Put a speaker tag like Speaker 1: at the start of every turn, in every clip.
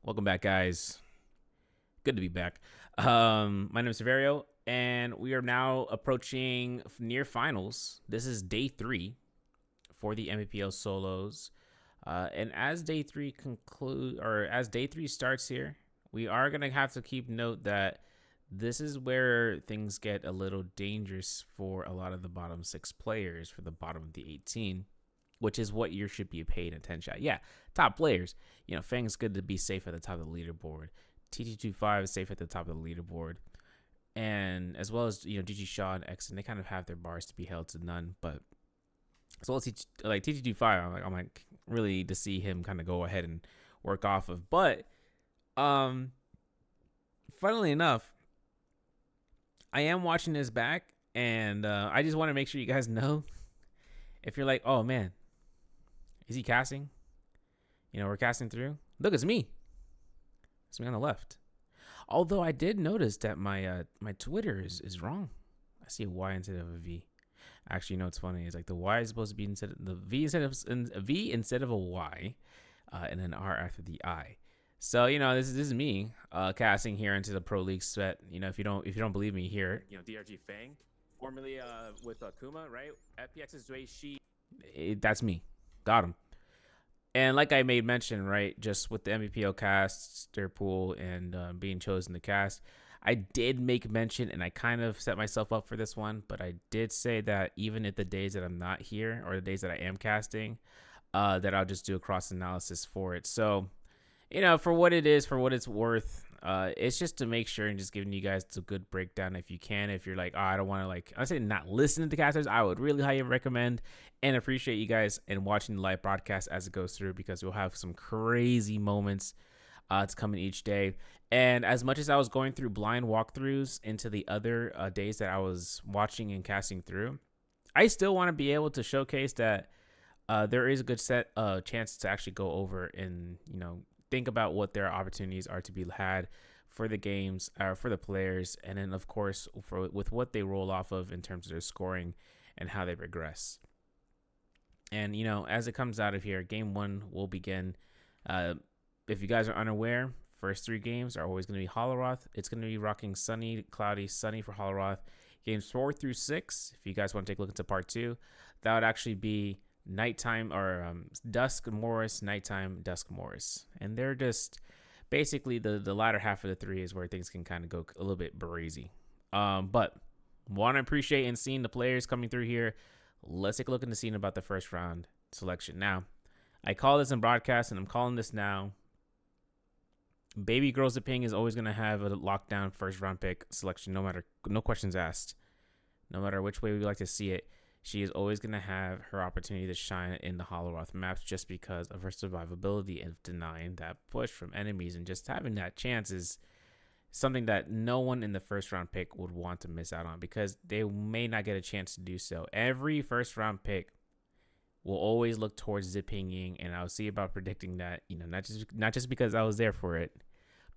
Speaker 1: Welcome back, guys. Good to be back. My name is Severio, and we are now approaching near finals. This is day 3 for the NBPL solos. And as day 3 starts here, we are gonna have to keep note that this is where things get a little dangerous for a lot of the bottom 6 players for the bottom of the 18, which is what you should be paying attention at. Yeah, top players. Fang's good to be safe at the top of the leaderboard. TT25 is safe at the top of the leaderboard. And as well as, GG Shaw and X, and they kind of have their bars to be held to none. But as well as TT25, I'm like really to see him kind of go ahead and work off of. But funnily enough, I am watching this back, and I just want to make sure you guys know, if you're like, oh man, is he casting? We're casting through. Look, it's me. It's me on the left. Although I did notice that my Twitter is wrong. I see a Y instead of a V. Actually, what's funny is like the Y is supposed to be instead of the V instead of a Y, and an R after the I. So this is me casting here into the Pro League sweat. If you don't believe me here, DRG Fang, formerly with Kuma, right? FPX's Dway Shi. That's me. Got him. And like I made mention, right, just with the NBPL cast, their pool, and being chosen to cast, I did make mention, and I kind of set myself up for this one, but I did say that even if the days that I'm not here or the days that I am casting, that I'll just do a cross analysis for it. So, for what it is, for what it's worth, it's just to make sure and just giving you guys a good breakdown if you can. If you're like, oh, I don't want to I say not listen to the casters, I would really highly recommend and appreciate you guys and watching the live broadcast as it goes through, because we'll have some crazy moments to come in each day. And as much as I was going through blind walkthroughs into the other days that I was watching and casting through, I still want to be able to showcase that there is a good chance to actually go over and think about what their opportunities are to be had for the games, for the players, and then of course with what they roll off of in terms of their scoring and how they progress. And as it comes out of here, game 1 will begin. If you guys are unaware, first 3 games are always going to be Holoroth. It's going to be rocking sunny, cloudy, sunny for Holoroth. Games 4 through 6, if you guys want to take a look into part 2, that would actually be nighttime or dusk Morris, nighttime dusk Morris. And they're just basically the latter half of the 3 is where things can kind of go a little bit brazy. But want to appreciate and seeing the players coming through here. Let's take a look into seeing about the first round selection. Now, I call this in broadcast, and I'm calling this now. Baby Girl Zipping is always going to have a lockdown first round pick selection, no questions asked. No matter which way we like to see it, she is always going to have her opportunity to shine in the Holoroth maps just because of her survivability and denying that push from enemies, and just having that chance is something that no one in the first round pick would want to miss out on, because they may not get a chance to do so. Every first round pick will always look towards Zipping Ying, and I'll see about predicting that, not just because I was there for it,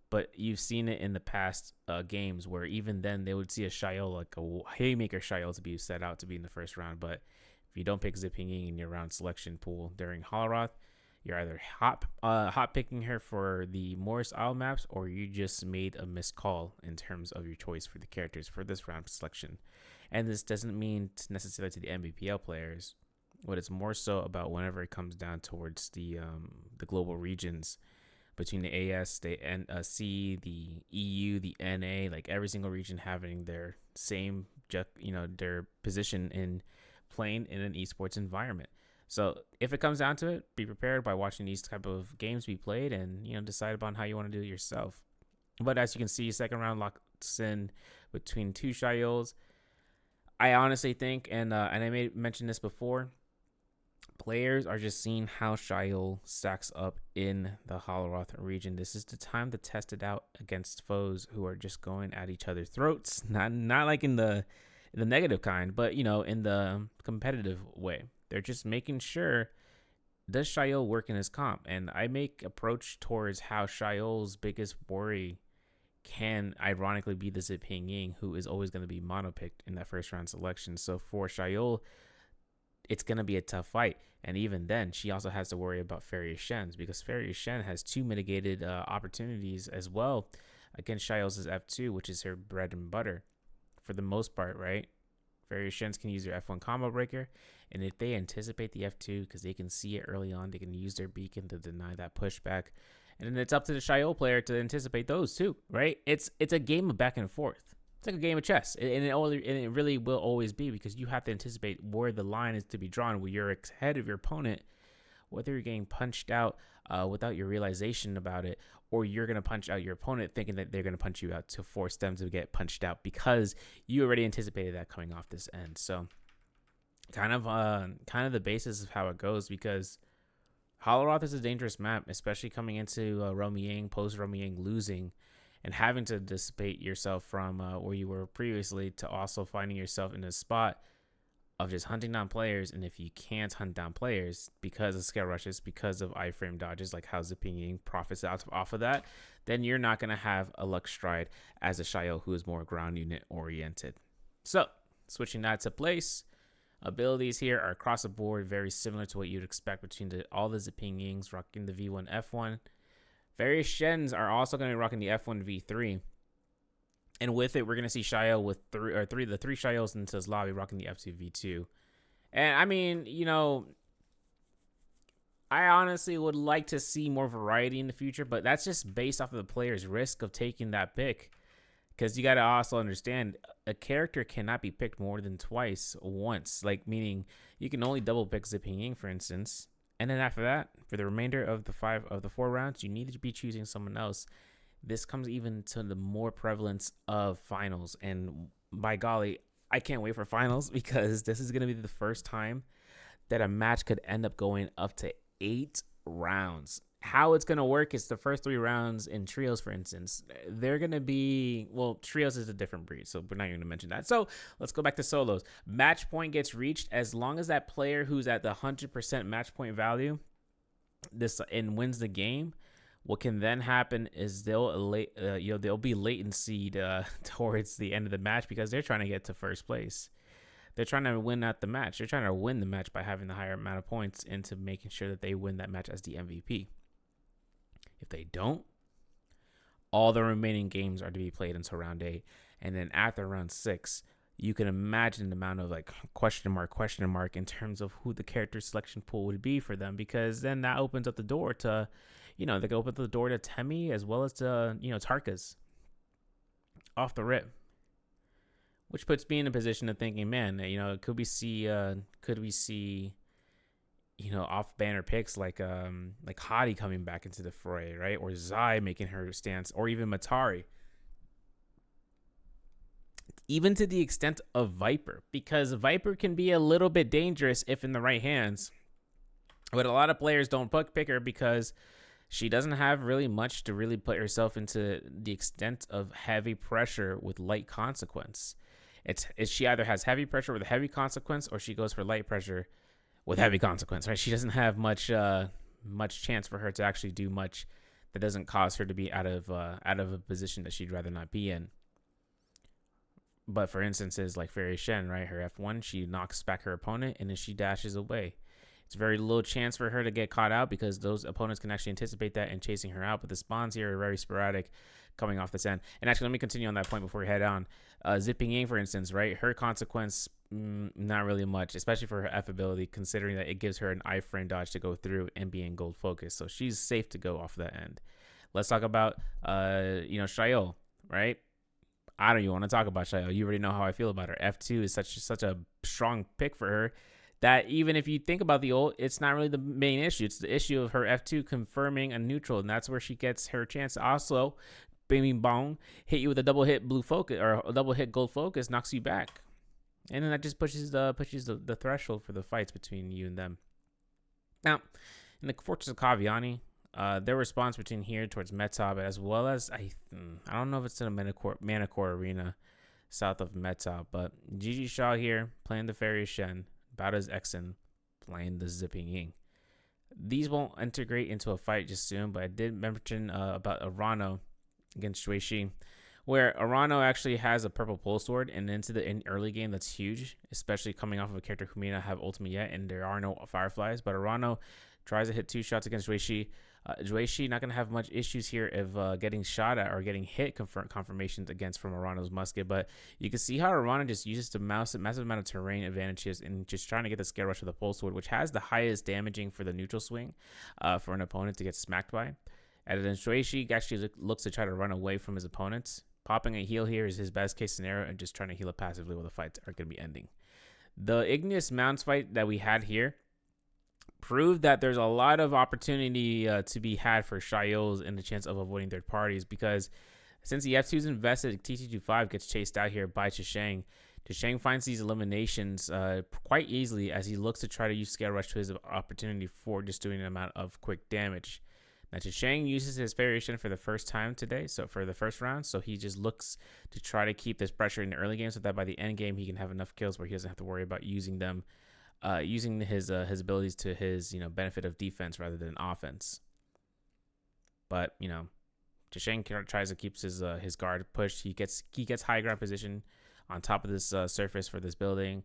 Speaker 1: but you've seen it in the past games where even then they would see a Shayo, like a Haymaker Shayo, to be set out to be in the first round. But if you don't pick Zipping Ying in your round selection pool during Holoroth, you're either hot picking her for the Morris Isle maps, or you just made a missed call in terms of your choice for the characters for this round selection. And this doesn't mean necessarily to the NBPL players, but it's more so about whenever it comes down towards the global regions between the AS, the NC, the EU, the NA, like every single region having their same, their position in playing in an esports environment. So if it comes down to it, be prepared by watching these type of games be played, and decide upon how you want to do it yourself. But as you can see, second round locks in between 2 Shayos. I honestly think, and I may mention this before, players are just seeing how Shayo stacks up in the Holoroth region. This is the time to test it out against foes who are just going at each other's throats. Not like in the negative kind, but in the competitive way. They're just making sure, does Shayo work in his comp? And I make approach towards how Shayo's biggest worry can ironically be the Zipping Ying, who is always going to be mono-picked in that first round selection. So for Shayo, it's going to be a tough fight. And even then, she also has to worry about Farius Shen's, because Farius Shen has two mitigated opportunities as well against Shios' F2, which is her bread and butter for the most part, right? Farius Shen's can use their F1 combo breaker, and if they anticipate the F2 because they can see it early on, they can use their beacon to deny that pushback. And then it's up to the Shio player to anticipate those too, right? It's a game of back and forth. It's like a game of chess, and it really will always be, because you have to anticipate where the line is to be drawn, where you're ahead of your opponent, whether you're getting punched out without your realization about it, or you're going to punch out your opponent thinking that they're going to punch you out to force them to get punched out because you already anticipated that coming off this end. So kind of the basis of how it goes, because Holoroth is a dangerous map, especially coming into Romy Yang, post Romy Yang losing, and having to dissipate yourself from where you were previously to also finding yourself in a spot of just hunting down players. And if you can't hunt down players because of scale rushes, because of iframe dodges, like how Zipping Ying profits off of that, then you're not going to have a Lux Stride as a Shio who is more ground unit oriented. So switching that to place, abilities here are across the board very similar to what you'd expect between all the Zipping Yings rocking the V1 F1. Various Shens are also going to be rocking the F1 V3. And with it, we're going to see Shio with the three Shios into his lobby rocking the F2 V2. And I mean, I honestly would like to see more variety in the future, but that's just based off of the player's risk of taking that pick. Because you got to also understand, a character cannot be picked more than once. Like, meaning you can only double pick Zipping Ying, for instance. And then after that, for the remainder of the 4 rounds, you need to be choosing someone else. This comes even to the more prevalence of finals. And by golly, I can't wait for finals, because this is going to be the first time that a match could end up going up to 8 rounds. How it's going to work is the first 3 rounds in trios, for instance, they're going to be, well, trios is a different breed, so we're not going to mention that. So let's go back to solos. Match point gets reached as long as that player who's at the 100% match point value and wins the game. What can then happen is there'll be latency towards the end of the match, because they're trying to get to first place. They're trying to win at the match. They're trying to win the match by having the higher amount of points into making sure that they win that match as the MVP. If they don't, all the remaining games are to be played until round 8. And then after round 6, you can imagine the amount of like question mark in terms of who the character selection pool would be for them, because then that opens up the door to, they can open the door to Temi as well as to, Tarkas off the rip. Which puts me in a position of thinking, man, could we see off banner picks like Hadi coming back into the fray, right? Or Zai making her stance, or even Matari. Even to the extent of Viper, because Viper can be a little bit dangerous if in the right hands. But a lot of players don't pick her because she doesn't have really much to really put herself into the extent of heavy pressure with light consequence. She either has heavy pressure with a heavy consequence, or she goes for light pressure with heavy consequence, right? She doesn't have much chance for her to actually do much that doesn't cause her to be out of a position that she'd rather not be in. But for instances like Farius Shen, right? Her F1, she knocks back her opponent and then she dashes away. It's very low chance for her to get caught out, because those opponents can actually anticipate that and chasing her out. But the spawns here are very sporadic coming off this end. And actually, let me continue on that point before we head on. Zipping Ying, for instance, right? Her consequence, not really much, especially for her F ability, considering that it gives her an iframe dodge to go through and be in gold focus. So she's safe to go off that end. Let's talk about, Shio, right? I don't even want to talk about Shio. You already know how I feel about her. F2 is such a strong pick for her that even if you think about the ult, it's not really the main issue. It's the issue of her F2 confirming a neutral, and that's where she gets her chance to also, bing bong, hit you with a double hit blue focus or a double hit gold focus, knocks you back, and then that just pushes the threshold for the fights between you and them. Now, in the Fortress of Kaviani, their response between here towards Metab, as well as I don't know if it's in a Manticore arena south of Metab, but Gigi Shaw here playing the Farius Shen, Bowda's Exen playing the Zipping Ying. These won't integrate into a fight just soon, but I did mention about Arano against Shui Shi. where Arano actually has a purple pole sword, and into the early game that's huge, especially coming off of a character who may not have ultimate yet, and there are no fireflies. But Arano tries to hit 2 shots against Jueshi. Jueshi not gonna have much issues here of getting shot at or getting hit confirmations against from Arano's musket. But you can see how Arano just uses the massive amount of terrain advantages and just trying to get the scale rush with the pole sword, which has the highest damaging for the neutral swing for an opponent to get smacked by. And then Shueisha actually looks to try to run away from his opponents. Popping a heal here is his best case scenario, and just trying to heal it passively while the fights are going to be ending. The Igneous Mounts fight that we had here proved that there's a lot of opportunity to be had for Shios in the chance of avoiding third parties, because since the F2 is invested, TT25 gets chased out here by Chishang. Chishang finds these eliminations quite easily as he looks to try to use Scale Rush to his opportunity for just doing an amount of quick damage. Now, Chishang uses his variation for the first time today, so for the first round, so he just looks to try to keep this pressure in the early game so that by the end game he can have enough kills where he doesn't have to worry about using them, using his abilities to his benefit of defense rather than offense. But Chishang tries to keep his guard pushed. He gets high ground position on top of this surface for this building.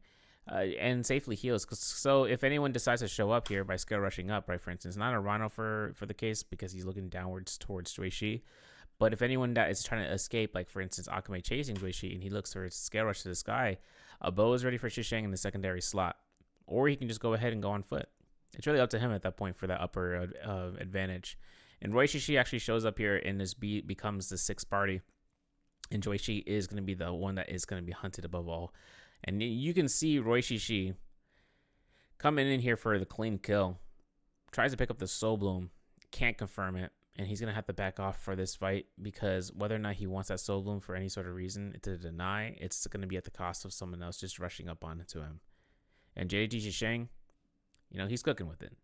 Speaker 1: And safely heals. So if anyone decides to show up here by scale rushing up, right, for instance, not a Rhino for the case because he's looking downwards towards Jueshi, but if anyone that is trying to escape, like for instance Akame chasing Jueshi and he looks for his scale rush to the sky, a bow is ready for Chishang in the secondary slot, or he can just go ahead and go on foot. It's really up to him at that point for that upper advantage. And Roishishi actually shows up here and this becomes the 6th party, and Jueshi is going to be the one that is going to be hunted above all. And you can see Roy Shishi coming in here for the clean kill. Tries to pick up the Soul Bloom. Can't confirm it. And he's going to have to back off for this fight because whether or not he wants that Soul Bloom for any sort of reason to deny, it's going to be at the cost of someone else just rushing up onto him. And JD Shishang, he's cooking with it.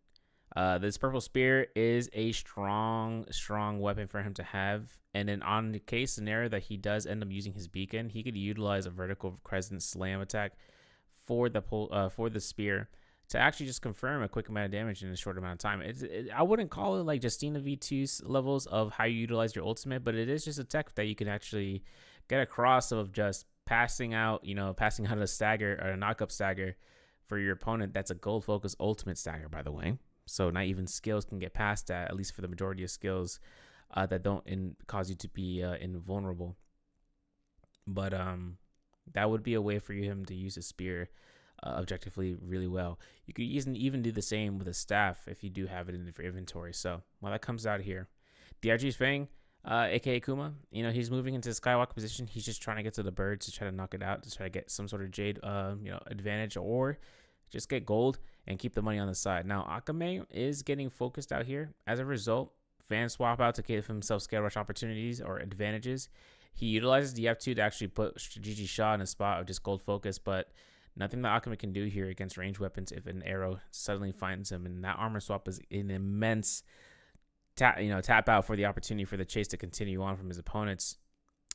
Speaker 1: This Purple Spear is a strong weapon for him to have. And then on the case scenario that he does end up using his beacon, he could utilize a vertical crescent slam attack for the spear to actually just confirm a quick amount of damage in a short amount of time. I wouldn't call it like Justina V2's levels of how you utilize your ultimate, but it is just a tech that you can actually get across of just passing out a stagger or a knock-up stagger for your opponent. That's a gold focus ultimate stagger, by the way. So not even skills can get past that, at least for the majority of skills that don't cause you to be invulnerable. But that would be a way for him to use a spear objectively really well. You could even do the same with a staff if you do have it in your inventory. So while that comes out here, DRG's Fang, aka Kuma, he's moving into the skywalk position. He's just trying to get to the bird to try to knock it out, to try to get some sort of jade advantage, or just get gold and keep the money on the side. Now, Akame is getting focused out here. As a result, fans swap out to give himself scale rush opportunities or advantages. He utilizes the F2 to actually put Gigi Shaw in a spot of just gold focus, but nothing that Akame can do here against ranged weapons if an arrow suddenly finds him. And that armor swap is an immense tap out for the opportunity for the chase to continue on from his opponents.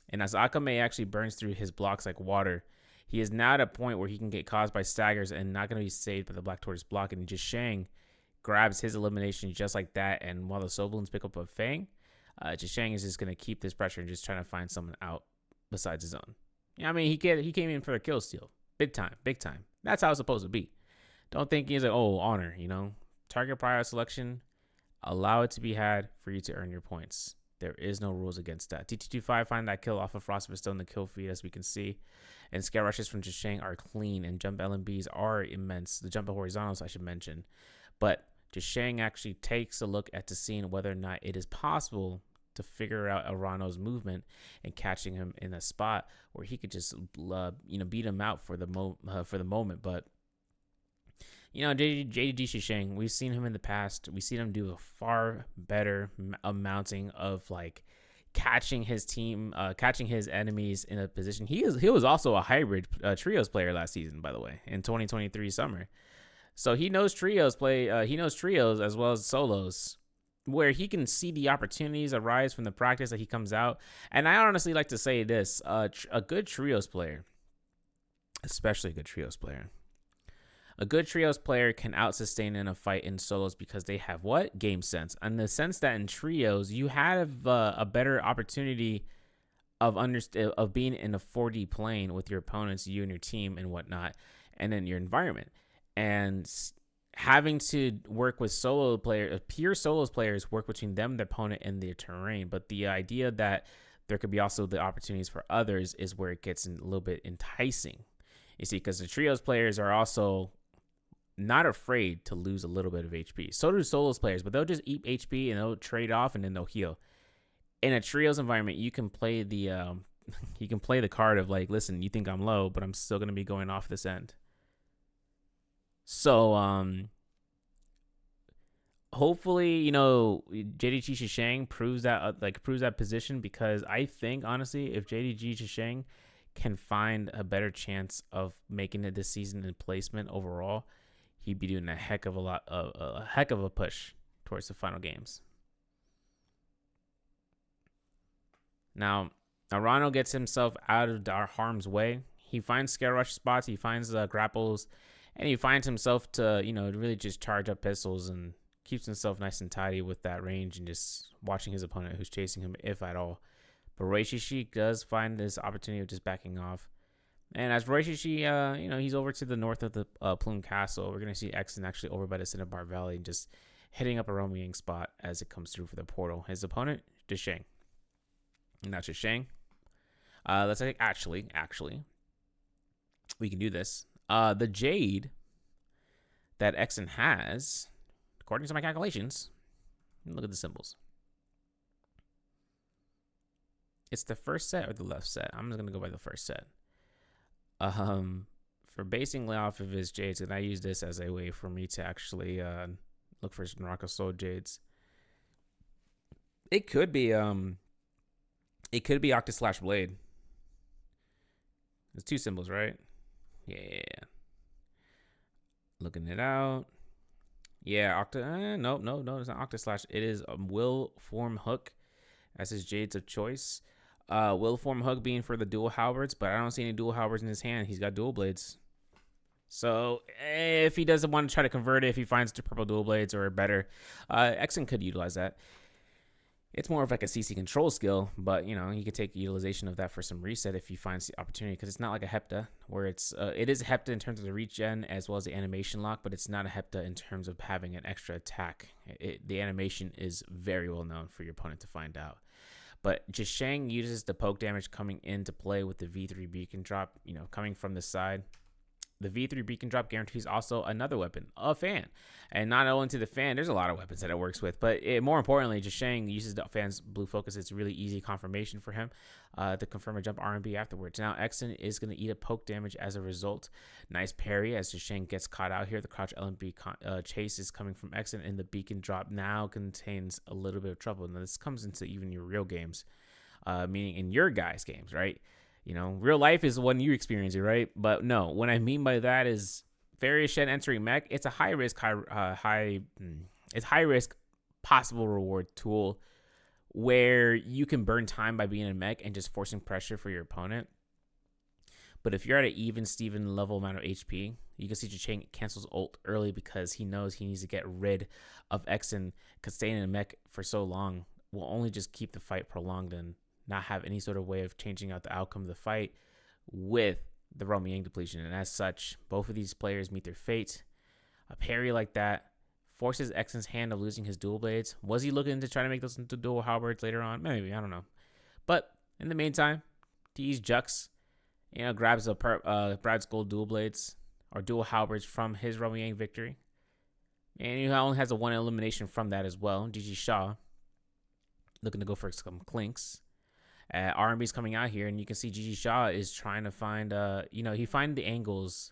Speaker 1: And as Akame actually burns through his blocks like water, he is now at a point where he can get caused by staggers and not going to be saved by the Black Tortoise block. And just Shang grabs his elimination just like that. And while the Soul Balloons pick up a Fang, Shang is just going to keep this pressure and just trying to find someone out besides his own. He came in for a kill steal. Big time. That's how it's supposed to be. Don't think he's like, honor, Target prior selection, allow it to be had for you to earn your points. There is no rules against that. TT25 find that kill off of Frost still in the kill feed, as we can see. And scale rushes from Jishang are clean, and jump LMBs are immense. The jump horizontals, I should mention. But Jishang actually takes a look at the scene whether or not it is possible to figure out Arano's movement and catching him in a spot where he could just beat him out for the moment. But JD Shishang, we've seen him in the past. We've seen him do a far better amounting of like catching his team, catching his enemies in a position. He was also a hybrid trios player last season, by the way, in 2023 summer. So he knows trios play. He knows trios as well as solos, where he can see the opportunities arise from the practice that he comes out. And I honestly like to say this: a good trios player, especially a good trios player. A good trios player can out-sustain in a fight in solos because they have what? Game sense. In the sense that in trios, you have a better opportunity of being in a 4D plane with your opponents, you and your team and whatnot, and then your environment, and having to work with solo players, pure solos players, work between them, the opponent, and their terrain. But the idea that there could be also the opportunities for others is where it gets a little bit enticing. You see, because the trios players are also not afraid to lose a little bit of HP. So do solos players, but they'll just eat HP and they'll trade off and then they'll heal. In a trios environment, you can play the you can play the card of like, listen, you think I'm low, but I'm still gonna be going off this end. So hopefully, JDG Shishang proves that position, because I think honestly, if JDG Shishang can find a better chance of making it this season in placement overall, he'd be doing a heck of a push towards the final games. Now, Arano gets himself out of our harm's way. He finds scare rush spots, he finds grapples, and he finds himself to, really just charge up pistols and keeps himself nice and tidy with that range and just watching his opponent who's chasing him, if at all. But Roishishi does find this opportunity of just backing off. And as Roishishi, he's over to the north of the Plume Castle. We're going to see Exen actually over by the Cinnabar Valley and just hitting up a roaming spot as it comes through for the portal. His opponent, Deshang. Not Deshang. Let's actually, we can do this. The Jade that Exen has, according to my calculations, look at the symbols. It's the first set or the left set. I'm just gonna go by the first set. For basing off of his jades, and I use this as a way for me to actually look for Naraka Soul jades. It could be Octa / Blade. There's two symbols, right? Yeah. Looking it out. Yeah, Octa. No, it's not Octa / It is Will Form Hook as his jades of choice. Will Form Hook being for the dual halberds, but I don't see any dual halberds in his hand. He's got dual blades. So if he doesn't want to try to convert it, if he finds the purple dual blades or better, Exen could utilize that. It's more of like a CC control skill, but he could take utilization of that for some reset if he finds the opportunity, because it's not like a Hepta where it is a Hepta in terms of the regen as well as the animation lock, but it's not a Hepta in terms of having an extra attack. The animation is very well known for your opponent to find out. But Jishang uses the poke damage coming into play with the V3 beacon drop, coming from the side. The V3 beacon drop guarantees also another weapon, a fan. And not only to the fan, there's a lot of weapons that it works with. But more importantly, Jishang uses the fan's blue focus. It's really easy confirmation for him to confirm a jump R&B afterwards. Now, Exen is going to eat a poke damage as a result. Nice parry as Jishang gets caught out here. The crouch LMB chase is coming from Exen, and the beacon drop now contains a little bit of trouble. Now, this comes into even your real games, meaning in your guys' games, right? Real life is when you experience it, right? But no, what I mean by that is Farius Shen entering mech. It's a high risk possible reward tool where you can burn time by being in mech and just forcing pressure for your opponent. But if you're at an even Steven level amount of HP, you can see Jachang cancels ult early because he knows he needs to get rid of Exen, because staying in a mech for so long will only just keep the fight prolonged and not have any sort of way of changing out the outcome of the fight with the Roman Yang depletion. And as such, both of these players meet their fate. A parry like that forces Exen's hand of losing his dual blades. Was he looking to try to make those into dual halberds later on? Maybe, I don't know. But in the meantime, these Jux, grabs Brad's gold dual blades or dual halberds from his Roman Yang victory. And he only has a one elimination from that as well. GG Shaw looking to go for some clinks. R&B's coming out here, and you can see GG Shaw is trying to find, he find the angles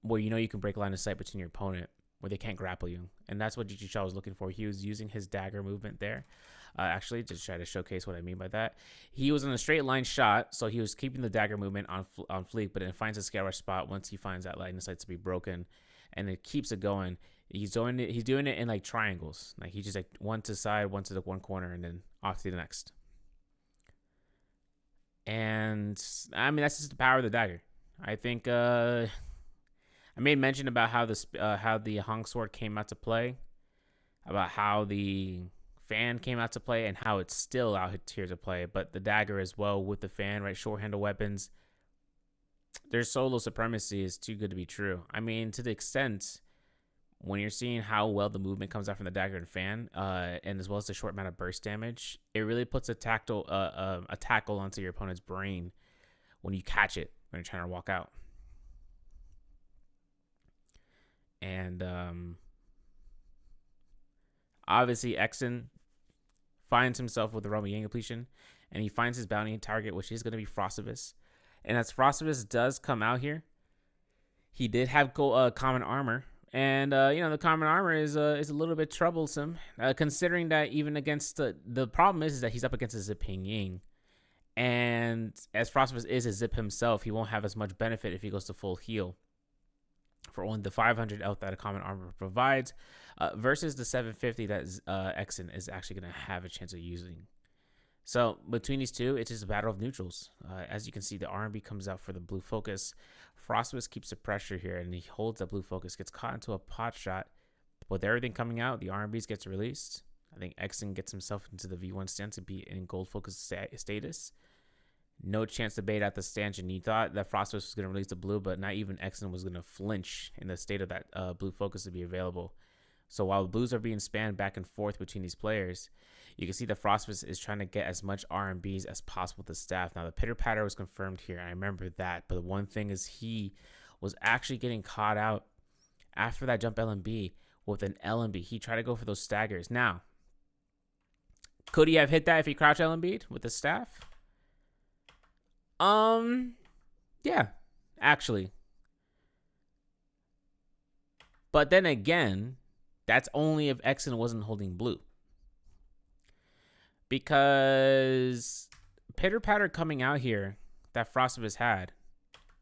Speaker 1: where you can break line of sight between your opponent, where they can't grapple you, and that's what GG Shaw was looking for. He was using his dagger movement there, actually, to try to showcase what I mean by that. He was in a straight line shot, so he was keeping the dagger movement on fleek, but it finds a scare rush spot once he finds that line of sight to be broken, and it keeps it going. He's doing it in like triangles, like he's just like one to side, one to the one corner, and then off to the next. And I mean, that's just the power of the dagger. I think I made mention about how the Hong sword came out to play, about how the fan came out to play and how it's still out here to play. But the dagger as well with the fan, right? Short handle weapons. Their solo supremacy is too good to be true. I mean, to the extent when you're seeing how well the movement comes out from the dagger and fan, and as well as the short amount of burst damage, it really puts a tackle onto your opponent's brain when you catch it when you're trying to walk out. And obviously, Exon finds himself with the Roman Yang depletion, and he finds his bounty target, which is going to be Frostivus. And as Frostivus does come out here, he did have common armor. And, the common armor is a little bit troublesome, considering that even against the problem is that he's up against a Zipping Ying. And as Frostivus is a Zip himself, he won't have as much benefit if he goes to full heal for only the 500 health that a common armor provides, versus the 750 that Exon is actually going to have a chance of using. So between these two, it's just a battle of neutrals. As you can see, the R&B comes out for the blue focus. Frostivus keeps the pressure here, and he holds the blue focus, gets caught into a pot shot. With everything coming out, the R&Bs gets released. I think Exon gets himself into the V1 stance to be in gold focus status. No chance to bait out the stanch, and he thought that Frostivus was going to release the blue, but not even Exon was going to flinch in the state of that blue focus to be available. So while the blues are being spanned back and forth between these players, you can see the Frostivus is trying to get as much R&Bs as possible with the staff. Now, the pitter patter was confirmed here. I remember that. But the one thing is he was actually getting caught out after that jump LMB with an LMB. He tried to go for those staggers. Now, could he have hit that if he crouch LMB'd with the staff? Yeah, actually. But then again, that's only if Exon wasn't holding blue. Because pitter patter coming out here that Frostivus had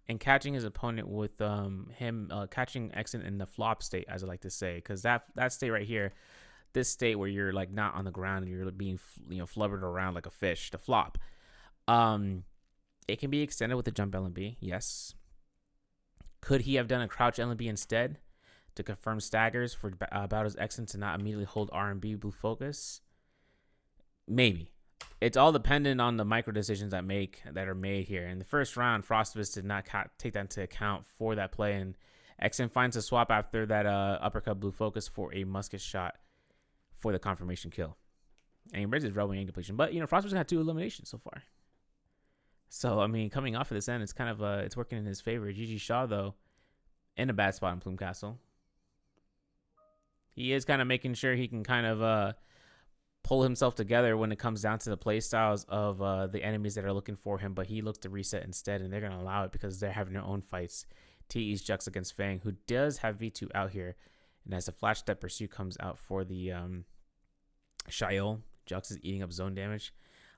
Speaker 1: and catching his opponent with him catching Exon in the flop state, as I like to say, because that state right here, this state where you're like not on the ground and you're being flubbered around like a fish, the flop, it can be extended with the jump LMB. Yes. Could he have done a crouch LMB instead to confirm staggers for Battle's Exon to not immediately hold R&B blue focus? Maybe. It's all dependent on the micro decisions that are made here. In the first round, Frostivus did not take that into account for that play, and Exon finds a swap after that uppercut blue focus for a musket shot for the confirmation kill. And he raises Roman Yang depletion. But, Frostivus had 2 eliminations so far. So, I mean, coming off of this end, it's kind of it's working in his favor. GG Shaw, though, in a bad spot in Plume Castle. He is kind of making sure he can kind of pull himself together when it comes down to the play styles of the enemies that are looking for him, but he looks to reset instead, and they're going to allow it because they're having their own fights. TE's Jux against Fang, who does have V2 out here, and as the flash step pursuit comes out for the Shiol, Jux is eating up zone damage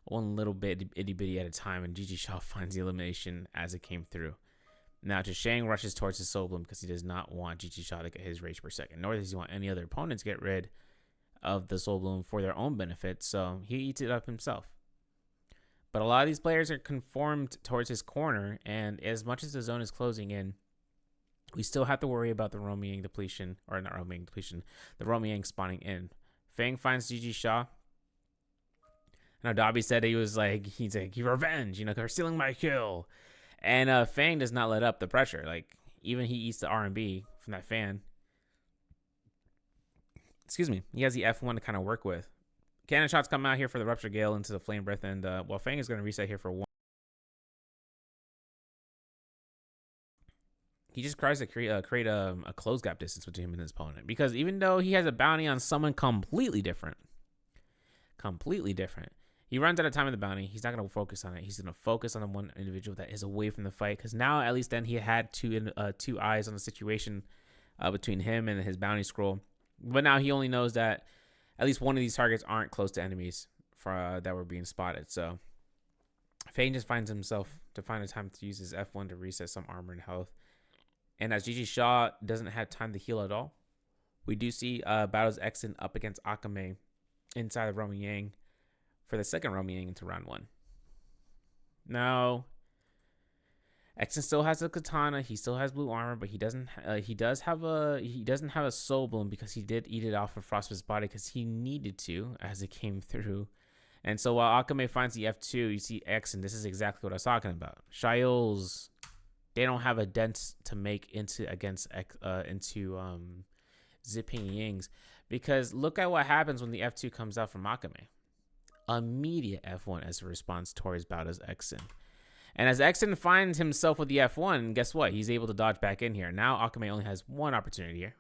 Speaker 1: one little bit itty bitty at a time, and GG Shaw finds the elimination as it came through. Now, Shang rushes towards his Soul Bloom because he does not want GG Shaw to get his rage per second, nor does he want any other opponents to get rid of the Soul Bloom for their own benefit, so he eats it up himself. But a lot of these players are conformed towards his corner, and as much as the zone is closing in, we still have to worry about the Roman Yang depletion, or not Roman Yang depletion, the Roman Yang spawning in. Fang finds GG Shaw. Now, Dobby said he's like, revenge, for stealing my kill. And Fang does not let up the pressure. Like, even he eats the R&B from that fan. Excuse me. He has the F1 to kind of work with. Cannon shots come out here for the Rupture Gale into the Flame Breath, and Fang is going to reset here for 1. He just tries to create a close gap distance between him and his opponent. Because even though he has a bounty on someone completely different, he runs out of time in the bounty. He's not going to focus on it. He's going to focus on the one individual that is away from the fight. Because now, at least then, he had two eyes on the situation between him and his bounty scroll. But now he only knows that at least one of these targets aren't close to enemies that were being spotted. So Fang just finds himself to find a time to use his F1 to reset some armor and health. And as GG Shaw doesn't have time to heal at all, we do see Battle's Exon up against Akame inside of Roman Yang for the second Roman Yang into round 1. Now, Exon still has a katana. He still has blue armor, but he doesn't. He doesn't have a soul bloom because he did eat it off of Frostbite's body because he needed to as it came through. And so while Akame finds the F2, you see X, and this is exactly what I was talking about. Shaiol's, they don't have a dent to make into Zipping Yings, because look at what happens when the F2 comes out from Akame. Immediate F1 as a response towards Bowda's Exen. And as Exen finds himself with the F1, guess what? He's able to dodge back in here. Now Akame only has one opportunity here.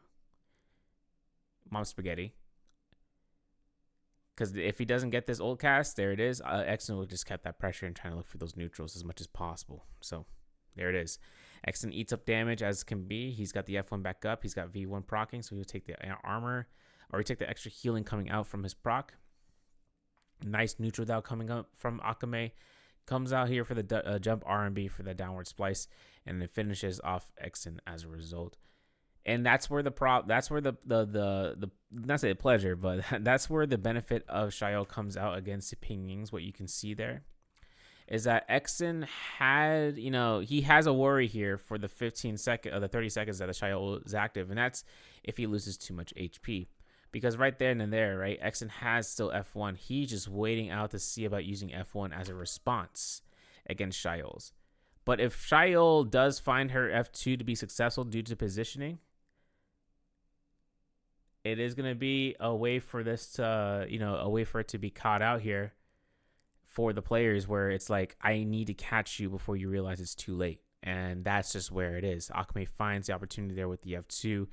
Speaker 1: Mom Spaghetti. Because if he doesn't get this ult cast, there it is. Exen will just keep that pressure and trying to look for those neutrals as much as possible. So there it is. Exen eats up damage as can be. He's got the F1 back up. He's got V1 procking, so he'll take the armor, or he take the extra healing coming out from his proc. Nice neutral down coming up from Akame. Comes out here for the jump R&B for the downward splice, and it finishes off Exen as a result. And that's where that's where the not say the pleasure, but that's where the benefit of Shaiol comes out against Pingyings. What you can see there is that Exen had, he has a worry here for the 30 seconds that the Shaiol is active, and that's if he loses too much HP. Because right there and there, right, Exen has still F1. He's just waiting out to see about using F1 as a response against Shaiol's. But if Shaiol does find her F2 to be successful due to positioning, it is going to be a way for this to, a way for it to be caught out here for the players where it's like, I need to catch you before you realize it's too late. And that's just where it is. Akame finds the opportunity there with the F2,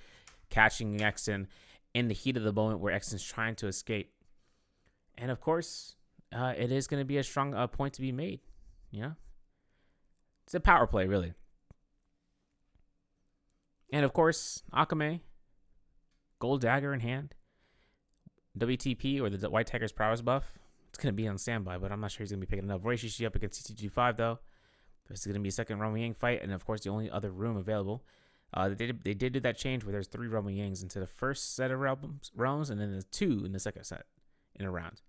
Speaker 1: catching Exen in the heat of the moment where Exen's trying to escape. And of course, it is going to be a strong point to be made. It's a power play, really. And of course, Akame, gold dagger in hand, WTP or the White Tiger's prowess buff. It's going to be on standby, but I'm not sure he's going to be picking it up. Roishishi up against CT5 though. This is going to be a second Roman Yang fight, and of course the only other room available. They did do that change where there's 3 Roman Yangs into the first set of realms, and then there's 2 in the second set in a round.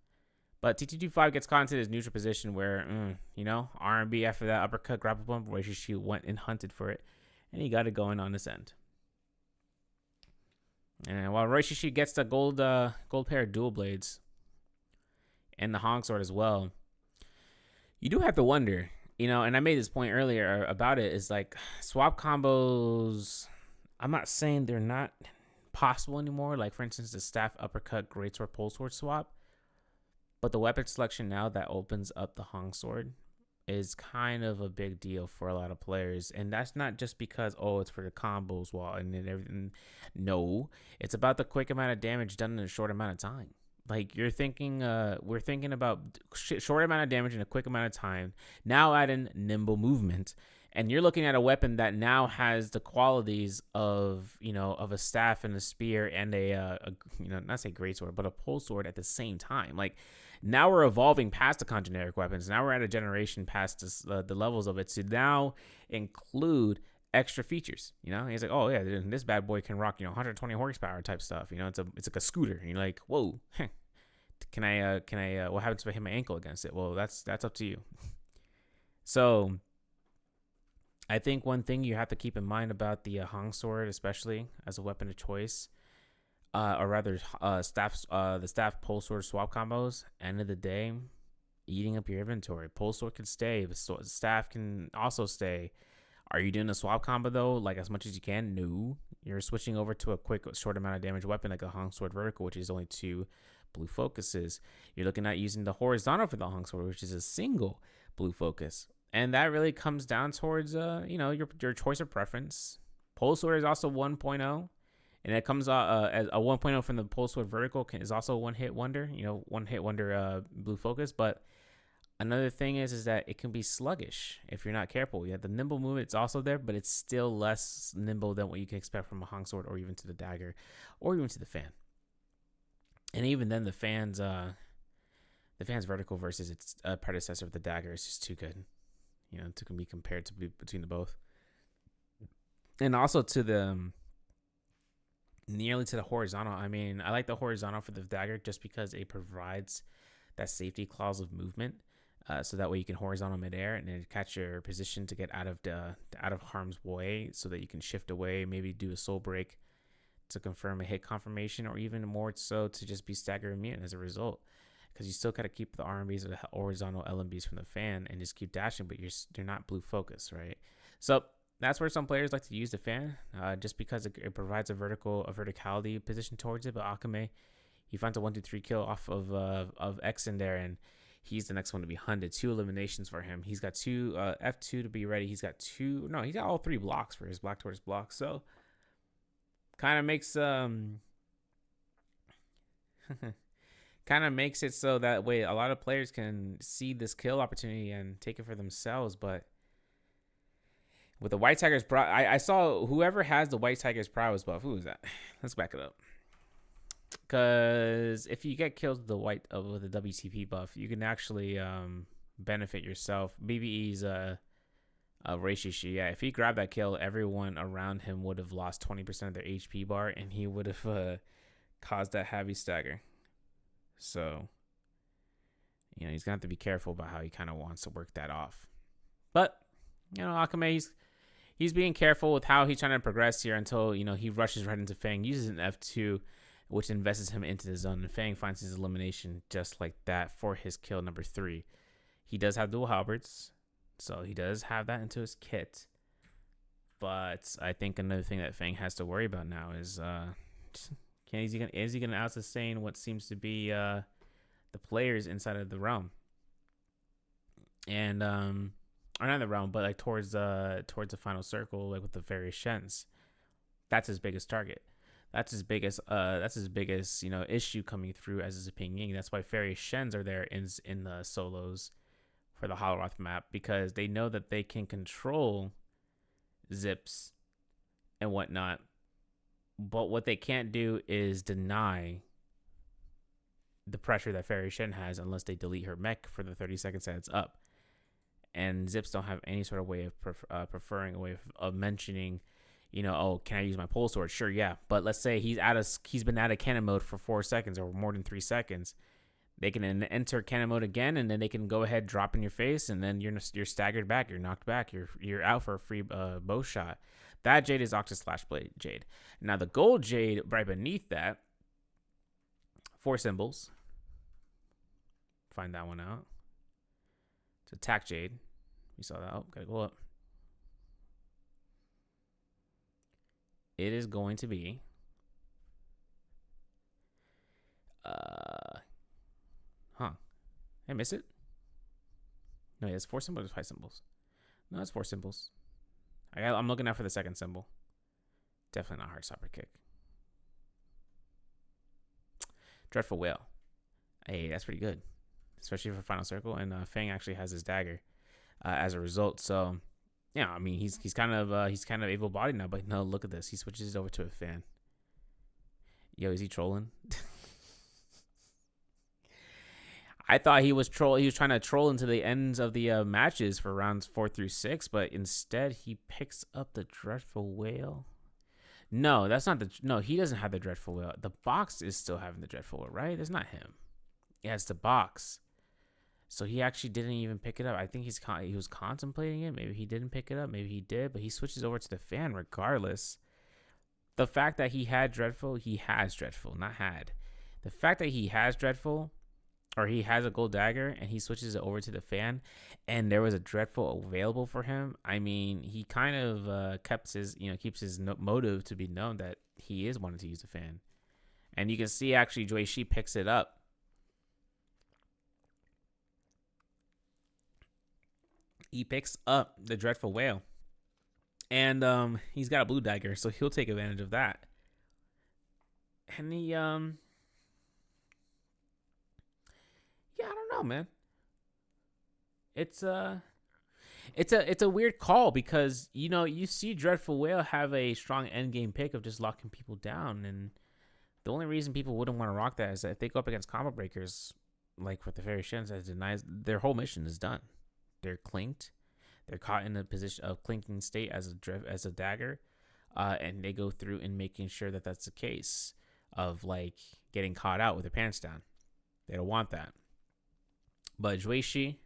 Speaker 1: But TT25 gets caught into his neutral position where, R&B after that uppercut grapple bump, Roishishi went and hunted for it, and he got it going on this end. And while Roishishi gets the gold pair of dual blades and the Hong sword as well, you do have to wonder, and I made this point earlier about it, is like swap combos, I'm not saying they're not possible anymore. Like, for instance, the staff uppercut greatsword pole sword swap. But the weapon selection now that opens up the Hong sword is kind of a big deal for a lot of players. And that's not just because, it's for the combos and everything. No, it's about the quick amount of damage done in a short amount of time. Like, we're thinking about short amount of damage in a quick amount of time. Now add in nimble movement. And you're looking at a weapon that now has the qualities of, of a staff and a spear and not say greatsword, but a pole sword at the same time. Like, now we're evolving past the generic weapons. Now we're at a generation past the levels of it to now include extra features. He's like, oh yeah, this bad boy can rock 120 horsepower type stuff. It's like a scooter. And you're like, whoa, can I what happens if I hit my ankle against it? Well, that's up to you. So I think one thing you have to keep in mind about the Hong sword, especially as a weapon of choice, or rather the staff pole sword swap combos, end of the day, eating up your inventory. Pole sword can stay, but staff can also stay. Are you doing a swap combo though, like as much as you can? No. You're switching over to a quick, short amount of damage weapon like a Hong sword vertical, which is only 2 blue focuses. You're looking at using the horizontal for the Hong sword, which is a single blue focus. And that really comes down towards your choice of preference. Pole sword is also 1.0. And it comes as a 1.0 from the pole sword vertical is also one hit wonder, blue focus. But another thing is that it can be sluggish if you're not careful. The nimble movement is also there, but it's still less nimble than what you can expect from a Hong sword or even to the dagger or even to the fan. And even then, the fan's vertical versus its predecessor of the dagger is just too good, to be compared to between the both. And also to the nearly to the horizontal. I mean, I like the horizontal for the dagger just because it provides that safety clause of movement. so that way you can horizontal midair and then catch your position to get out of harm's way, so that you can shift away, maybe do a soul break to confirm a hit confirmation, or even more so to just be stagger immune as a result. Because you still got to keep the RMBs or the horizontal LMBs from the fan and just keep dashing, but you're not blue focus, right? So that's where some players like to use the fan, just because it provides a verticality position towards it. But Akame, he finds a 1-2-3 kill off of X in there, and he's the next one to be hunted. 2 eliminations for him. He's got 2 F2 to be ready. He's got all 3 blocks for his black towards block. So kind of makes kind of makes it so that way a lot of players can see this kill opportunity and take it for themselves. But with the White Tiger's I saw whoever has the White Tiger's prowess buff. Who is that? Let's back it up. Because if you get killed with the with the WTP buff, you can actually benefit yourself. BBE's Reishishi, yeah, if he grabbed that kill, everyone around him would have lost 20% of their HP bar, and he would have caused that heavy stagger. So, he's gonna have to be careful about how he kind of wants to work that off. But Akame, he's being careful with how he's trying to progress here until he rushes right into Fang, uses an F2, which invests him into the zone, and Fang finds his elimination just like that for his kill number 3. He does have dual halberds, so he does have that into his kit. But I think another thing that Fang has to worry about now is is he gonna out-sustain what seems to be the players inside of the realm, and or not the realm, but like towards the final circle, like with the various Shens. That's his biggest target. That's his biggest issue coming through as his opinion. That's why various Shens are there in the solos for the Holoroth map, because they know that they can control zips and whatnot. But what they can't do is deny the pressure that Fairy Shen has unless they delete her mech for the 30 seconds that it's up. And Zips don't have any sort of way of preferring a way of mentioning, can I use my pole sword? Sure, yeah. But let's say he's been out of cannon mode for 4 seconds or more than 3 seconds. They can enter cannon mode again, and then they can go ahead, drop in your face, and then you're staggered back, you're knocked back, you're out for a free bow shot. That Jade is Octa Slash Blade Jade. Now the gold Jade right beneath that, 4 symbols. Find that one out. It's Attack Jade. We saw that. Oh, gotta go up. It is going to be I miss it? No, it's 4 symbols or 5 symbols. No, it's 4 symbols. I'm looking out for the second symbol. Definitely not Heartstopper Kick. Dreadful Whale. Hey, that's pretty good, especially for Final Circle. And Fang actually has his dagger as a result. So, yeah, I mean, he's kind of able-bodied now. But no, look at this. He switches over to a fan. Yo, is he trolling? I thought he was trying to troll into the ends of the matches for rounds 4 through 6, but instead he picks up the Dreadful Whale. No, that's not no, he doesn't have the Dreadful Whale. The box is still having the Dreadful Whale, right? It's not him. Yeah, it's the box. So he actually didn't even pick it up. I think he was contemplating it. Maybe he didn't pick it up. Maybe he did, but he switches over to the fan regardless. The fact that he has Dreadful, not had. The fact that he has Dreadful, or he has a gold dagger and he switches it over to the fan, and there was a Dreadful available for him. I mean, he kind of keeps his motive to be known that he is wanting to use the fan. And you can see actually Joy Shi picks it up. He picks up the Dreadful Whale. And he's got a blue dagger, so he'll take advantage of that. And he I don't know, man. It's a weird call because you see Dreadful Whale have a strong end game pick of just locking people down, and the only reason people wouldn't want to rock that is that if they go up against combo breakers, like with the Fairy Shens, that denies their whole mission is done. They're clinked, they're caught in a position of clinking state as a dagger, and they go through and making sure that that's the case of like getting caught out with their pants down. They don't want that. But Juishi,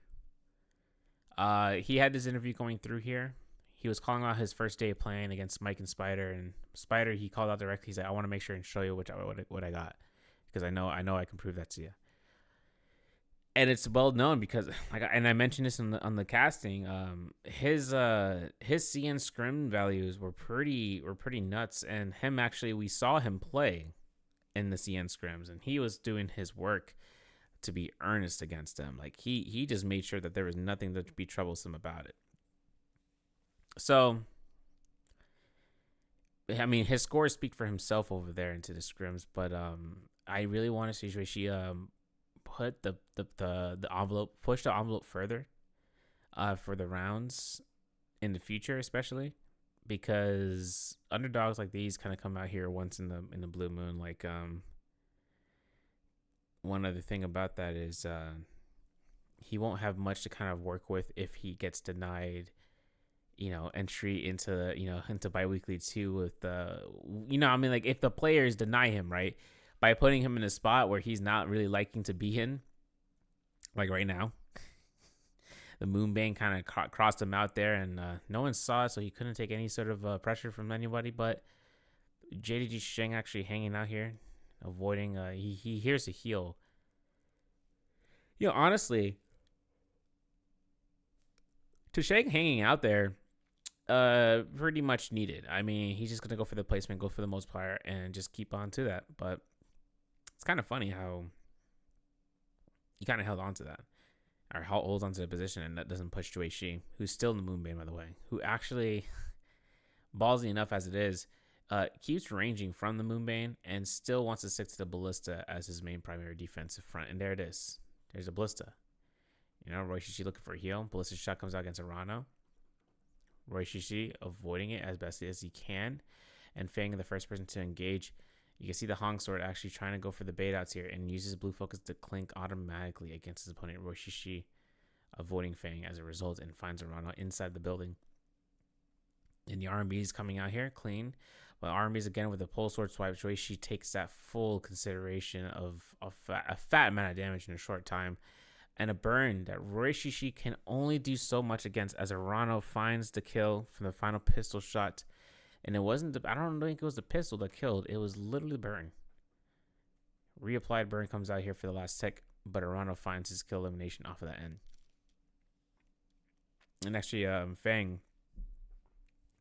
Speaker 1: He had this interview going through here. He was calling out his first day playing against Mike and Spider, and Spider he called out directly. He's like, "I want to make sure and show you what I got, because I know I can prove that to you." And it's well known because, like, and I mentioned this on the casting. His CN scrim values were pretty nuts, and him actually we saw him play in the CN scrims, and he was doing his work to be earnest against them. Like he just made sure that there was nothing that would be troublesome about it. So, I mean, his scores speak for himself over there into the scrims, but I really want to see Shuichi put the envelope, push the envelope further, for the rounds in the future, especially because underdogs like these kind of come out here once in the blue moon. Like one other thing about that is he won't have much to kind of work with if he gets denied, entry into biweekly 2 with I mean, like if the players deny him, right, by putting him in a spot where he's not really liking to be in, like right now. The Moonbane kind of crossed him out there, and no one saw it, so he couldn't take any sort of pressure from anybody. But JDG Sheng actually hanging out here, avoiding. He hears a heal. Honestly, to Sheng hanging out there, pretty much needed. I mean, he's just gonna go for the placement, go for the multiplier, and just keep on to that. But it's kind of funny how he kind of held on to that, or holds onto the position, and that doesn't push Jue Shi, who's still in the Moonbane, by the way, who actually, ballsy enough as it is, keeps ranging from the Moonbane and still wants to stick to the Ballista as his main primary defensive front. And there it is. There's a Ballista. Roy Shishi looking for a heal. Ballista shot comes out against Arano. Roy Shishi avoiding it as best as he can, and Fang the first person to engage. You can see the Hong Sword actually trying to go for the bait outs here and uses blue focus to clink automatically against his opponent, Roy Shishi, avoiding Fang as a result, and finds Arano inside the building. And the RMB is coming out here clean. But RMB is again with the pole sword swipe. Joishi takes that full consideration of a fat amount of damage in a short time. And a burn that Roy Shishi can only do so much against, as Arano finds the kill from the final pistol shot. And it wasn't, I don't think it was the pistol that killed. It was literally the burn. Reapplied burn comes out here for the last tick, but Arano finds his kill elimination off of that end. And actually, Fang,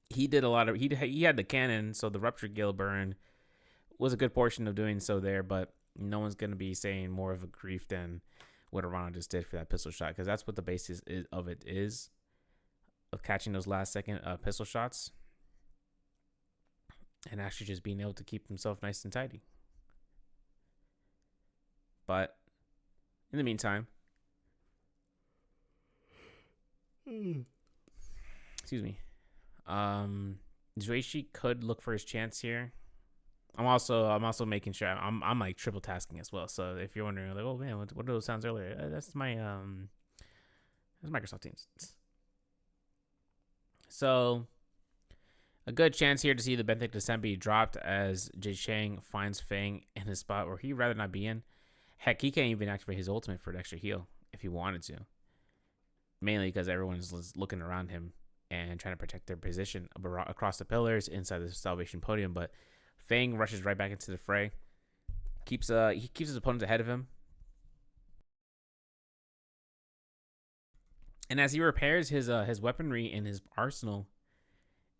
Speaker 1: he did a lot of, he had the cannon, so the rupture gill burn was a good portion of doing so there, but no one's going to be saying more of a grief than what Arano just did for that pistol shot, because that's what the basis of it is, of catching those last second pistol shots and actually just being able to keep himself nice and tidy. But in the meantime, excuse me, Zueshi could look for his chance here. I'm also making sure I'm like triple tasking as well. So if you're wondering, like, oh man, what are those sounds earlier? That's my that's Microsoft Teams. So a good chance here to see the Benthic Descent be dropped as Jay Chang finds Fang in his spot where he'd rather not be in. Heck, he can't even activate his ultimate for an extra heal if he wanted to. Mainly because everyone's looking around him and trying to protect their position across the pillars inside the Salvation Podium. But Fang rushes right back into the fray. He keeps his opponents ahead of him. And as he repairs his weaponry in his arsenal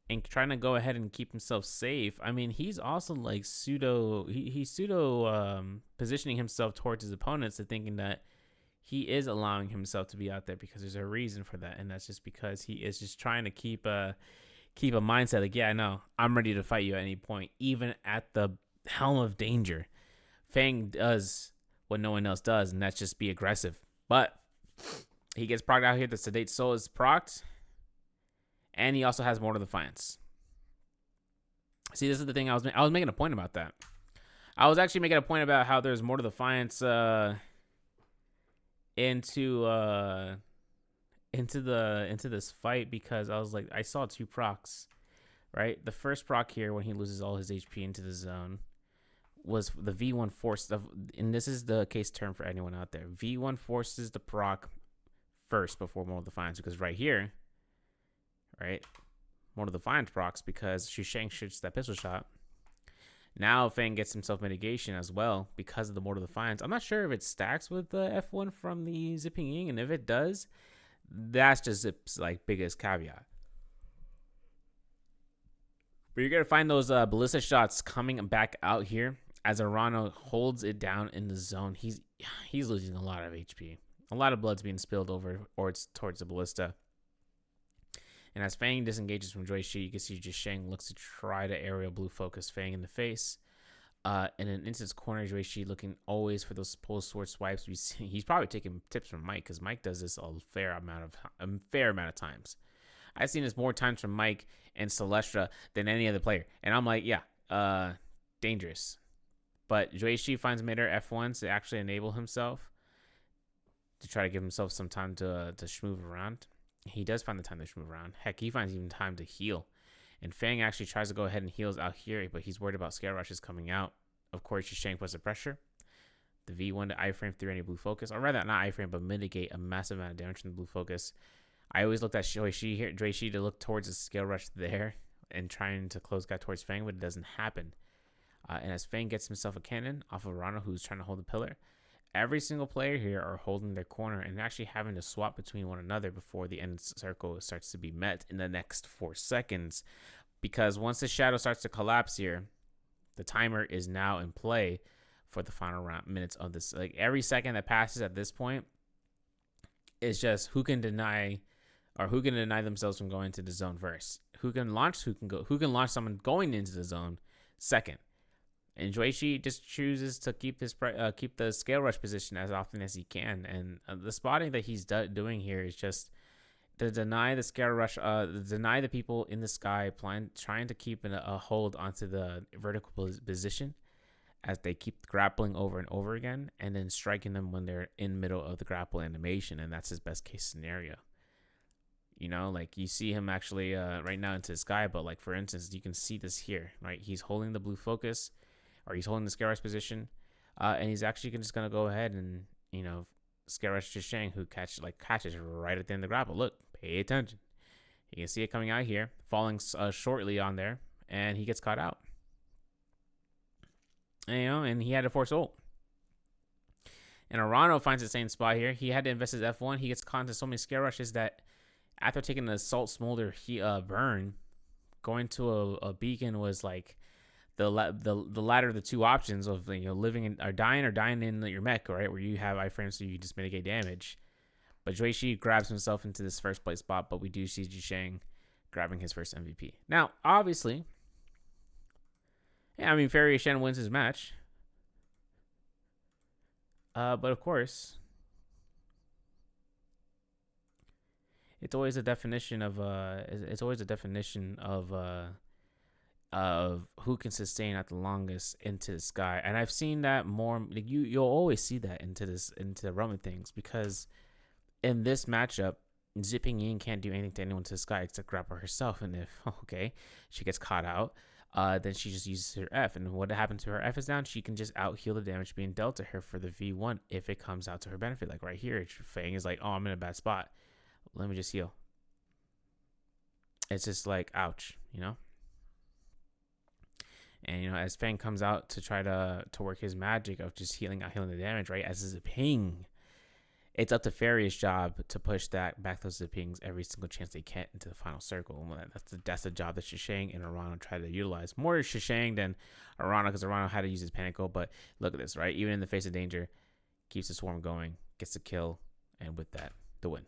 Speaker 1: and trying to go ahead and keep himself safe, I mean, he's also like he's pseudo positioning himself towards his opponents to thinking that he is allowing himself to be out there because there's a reason for that, and that's just because he is just trying to keep a mindset like, yeah, I know, I'm ready to fight you at any point, even at the helm of danger. Fang does what no one else does, and that's just be aggressive. But he gets procced out here. The Sedate Soul is procced, and he also has Mortal Defiance. See, this is the thing I was making a point about that. I was actually making a point about how there's Mortal Defiance into this fight, because I was like, I saw 2 procs, right? The first proc here when he loses all his HP into the zone was the V1 force, and this is the case term for anyone out there. V1 forces the proc first before Mortal Defiance, because right here, right, Mortal Defiance procs because Shang shoots that pistol shot. Now Fang gets himself mitigation as well because of the Mortal Defiance. I'm not sure if it stacks with the F1 from the Zipping Ying, and if it does, that's just Zip's like biggest caveat. But you're gonna find those ballista shots coming back out here as Arano holds it down in the zone. He's losing a lot of HP. A lot of blood's being spilled over or it's towards the ballista. And as Fang disengages from Joy Shi, you can see Shang looks to try to aerial blue focus Fang in the face. In an instance corner, Joy Shi looking always for those pole sword swipes. He's probably taking tips from Mike because Mike does this a fair amount of times. I've seen this more times from Mike and Celestra than any other player. And I'm like, yeah, dangerous. But Joichi finds midair F1s to actually enable himself to try to give himself some time to schmove around. He does find the time to schmove around. Heck, he finds even time to heal. And Fang actually tries to go ahead and heals out here, but he's worried about scale rushes coming out. Of course, Shang puts the pressure. The V1 to iframe through any blue focus, or rather not iframe, but mitigate a massive amount of damage from the blue focus. I always looked at Joichi here, Joichi to look towards the scale rush there and trying to close guy towards Fang, but it doesn't happen. And as Fang gets himself a cannon off of Rana, who's trying to hold the pillar, every single player here are holding their corner and actually having to swap between one another before the end circle starts to be met in the next 4 seconds. Because once the shadow starts to collapse here, the timer is now in play for the final minutes of this. Like every second that passes at this point is just who can deny themselves from going to the zone first. Who can launch someone going into the zone second. And Joichi just chooses to keep the scale rush position as often as he can. And the spotting that he's doing here is just to deny the scale rush, deny the people in the sky, trying to keep a hold onto the vertical position as they keep grappling over and over again, and then striking them when they're in middle of the grapple animation. And that's his best case scenario. You know, like you see him actually right now into the sky, but like for instance, you can see this here, right? He's holding the blue focus, or he's holding the scale rush position, and he's actually just gonna go ahead and scale rush to Shang, who catches right at the end of the grapple. Look, pay attention. You can see it coming out here, falling shortly on there, and he gets caught out. And he had to force ult. And Arano finds the same spot here. He had to invest his F1. He gets caught into so many scale rushes that after taking the assault smolder burn, going to a beacon was like the latter of the two options of living or dying in your mech, right, where you have iframes so you just mitigate damage. But Joichi grabs himself into this first place spot, but we do see Shang grabbing his first MVP. Now, obviously, yeah, I mean Fairy Shen wins his match, but of course, it's always a definition of who can sustain at the longest into the sky. And I've seen that more. Like you'll always see that into the Roman things, because in this matchup, Zipping Yin can't do anything to anyone to the sky except grapple herself. And if she gets caught out, then she just uses her F. And what happens to her F is down, she can just out heal the damage being dealt to her for the V1 if it comes out to her benefit. Like right here, Fang is like, oh, I'm in a bad spot. Let me just heal. It's just like, ouch, And as Fang comes out to try to work his magic of just healing the damage, right? As is a ping, it's up to Fairy's job to push back those pings every single chance they can into the final circle. And that's the job that Shang and Arano try to utilize. More Shang than Arano, because Arano had to use his panic ult. But look at this, right? Even in the face of danger, keeps the swarm going, gets the kill, and with that, the win.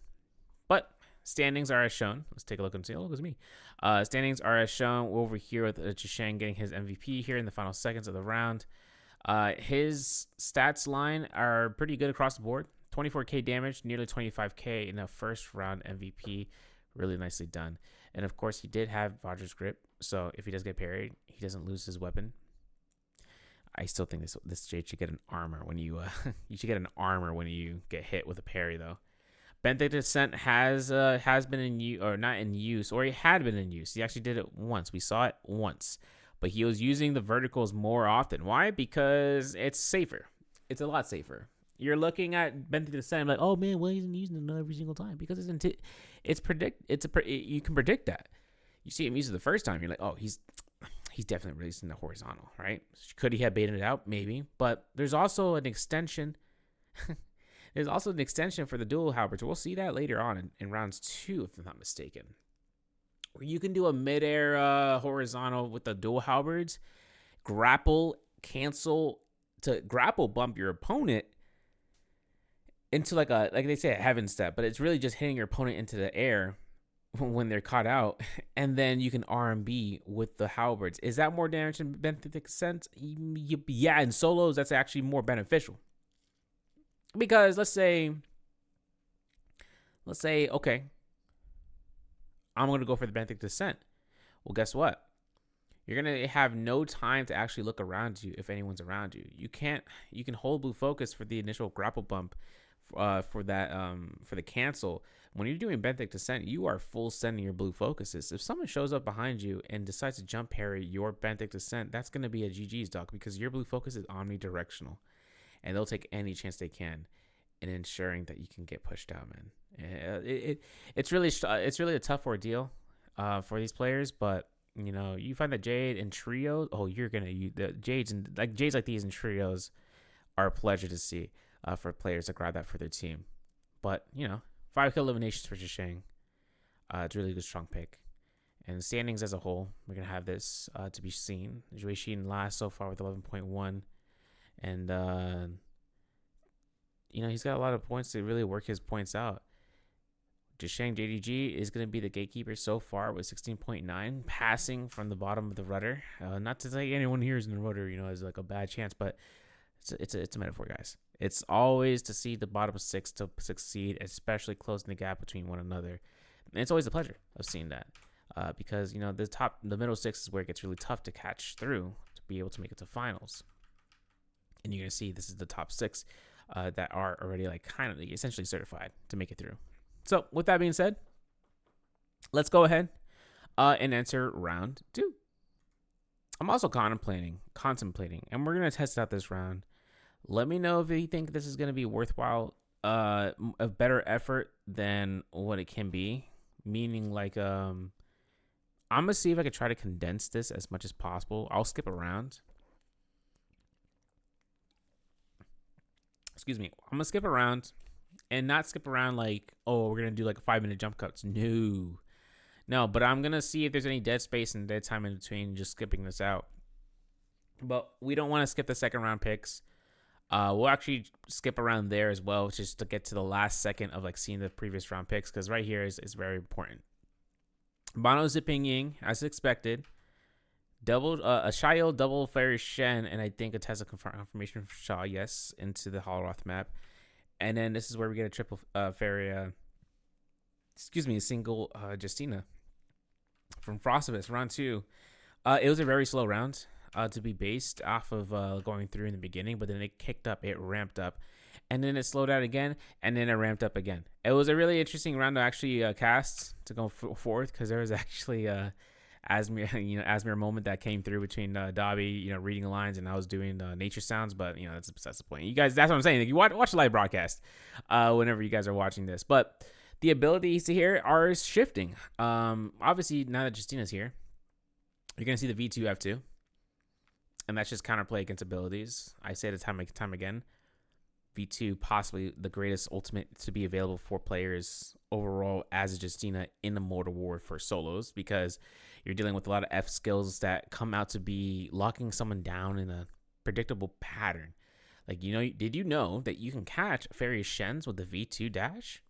Speaker 1: But standings are as shown. Let's take a look and see. Oh, look, it's me. Standings are as shown over here with Shang getting his MVP here in the final seconds of the round. His stats line are pretty good across the board. 24k damage, nearly 25k in a first round MVP. Really nicely done. And of course, he did have Roger's grip. So if he does get parried, he doesn't lose his weapon. I still think this Jade should get an armor when you you should get an armor when you get hit with a parry though. Benthic Descent has been in use, or not in use, or he had been in use. He actually did it once. We saw it once, but he was using the verticals more often. Why? Because it's safer. It's a lot safer. You're looking at Bent through the Sun, like, oh man, why isn't he using it every single time? Because you can predict that. You see him use it the first time, you're like, oh, he's definitely releasing the horizontal, right? Could he have baited it out? Maybe, but there's also an extension. There's also an extension for the dual halberds. We'll see that later on in rounds 2, if I'm not mistaken, where you can do a midair horizontal with the dual halberds, grapple, cancel to grapple bump your opponent into like they say, a heaven step, but it's really just hitting your opponent into the air when they're caught out, and then you can R&B with the halberds. Is that more damage than Benthic Ascent? Yeah, in solos, that's actually more beneficial. Because let's say, okay, I'm going to go for the Benthic Descent. Well, guess what? You're going to have no time to actually look around you if anyone's around you. You can hold blue focus for the initial grapple bump for the cancel. When you're doing Benthic Descent, you are full sending your blue focuses. If someone shows up behind you and decides to jump parry your Benthic Descent, that's going to be a GG's, dog, because your blue focus is omnidirectional. And they'll take any chance they can in ensuring that you can get pushed out, man. It's really a tough ordeal for these players, but you know, you find that Jade and trios. Oh, the Jades like these in trios are a pleasure to see for players to grab that for their team. But you know, 5-kill eliminations for Zhisheng. It's really a good strong pick. And standings as a whole, we're gonna have this to be seen. Jui Xin last so far with 11.1. And, you know, he's got a lot of points to really work his points out. Zhisheng JDG is going to be the gatekeeper so far with 16.9, passing from the bottom of the rudder. Not to say anyone here is in the rudder, you know, is like a bad chance, but it's a metaphor, guys. It's always to see the bottom 6 to succeed, especially closing the gap between one another. And it's always a pleasure of seeing that because, you know, the middle 6 is where it gets really tough to catch through to be able to make it to finals. And you're going to see this is the top 6 that are already like kind of essentially certified to make it through. So with that being said, let's go ahead and enter round 2. I'm also contemplating, and we're going to test out this round. Let me know if you think this is going to be worthwhile, a better effort than what it can be. Meaning like, I'm going to see if I could try to condense this as much as possible. I'll skip a round. Excuse me. I'm going to skip around and not skip around like, oh, we're going to do like 5-minute jump cuts. No, but I'm going to see if there's any dead space and dead time in between just skipping this out. But we don't want to skip the second round picks. We'll actually skip around there as well, just to get to the last second of like seeing the previous round picks, because right here is very important. Bono Zipping Ying, as expected. Double a Shayo double Fairy Shen, and I think a Tesla confirmation for Shaw, yes, into the Holoroth map. And then this is where we get a triple fairy, a single Justina from Frostivus, round 2. It was a very slow round to be based off of going through in the beginning, but then it kicked up, it ramped up, and then it slowed down again, and then it ramped up again. It was a really interesting round to actually cast to go forth, because there was actually Asmir moment that came through between Dobby, reading the lines, and I was doing nature sounds, but that's the point. You guys, that's what I'm saying. Like, you watch the live broadcast whenever you guys are watching this. But the abilities here are shifting. Obviously, now that Justina's here, you're gonna see the V2 F2, and that's just counterplay against abilities. I say it time again. V2 possibly the greatest ultimate to be available for players overall as a Justina in the Mortal War for solos, because you're dealing with a lot of F skills that come out to be locking someone down in a predictable pattern. Like, did you know that you can catch Fairy Shens with the V2 dash?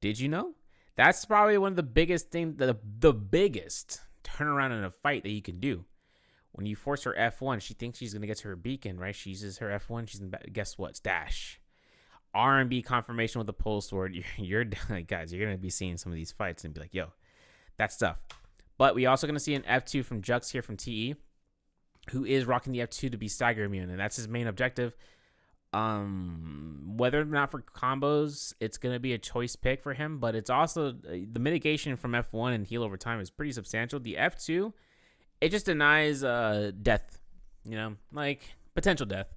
Speaker 1: Did you know? That's probably one of the biggest things, the biggest turnaround in a fight that you can do. When you force her F1, she thinks she's going to get to her beacon, right? She uses her F1. Guess what? It's dash. R&B confirmation with the pole sword. You're guys, you're going to be seeing some of these fights and be like, yo, that's tough. But we also going to see an F2 from Jux here from TE, who is rocking the F2 to be stagger immune, and that's his main objective. Whether or not for combos, it's going to be a choice pick for him, but it's also the mitigation from F1 and heal over time is pretty substantial. The F2, it just denies death, like potential death.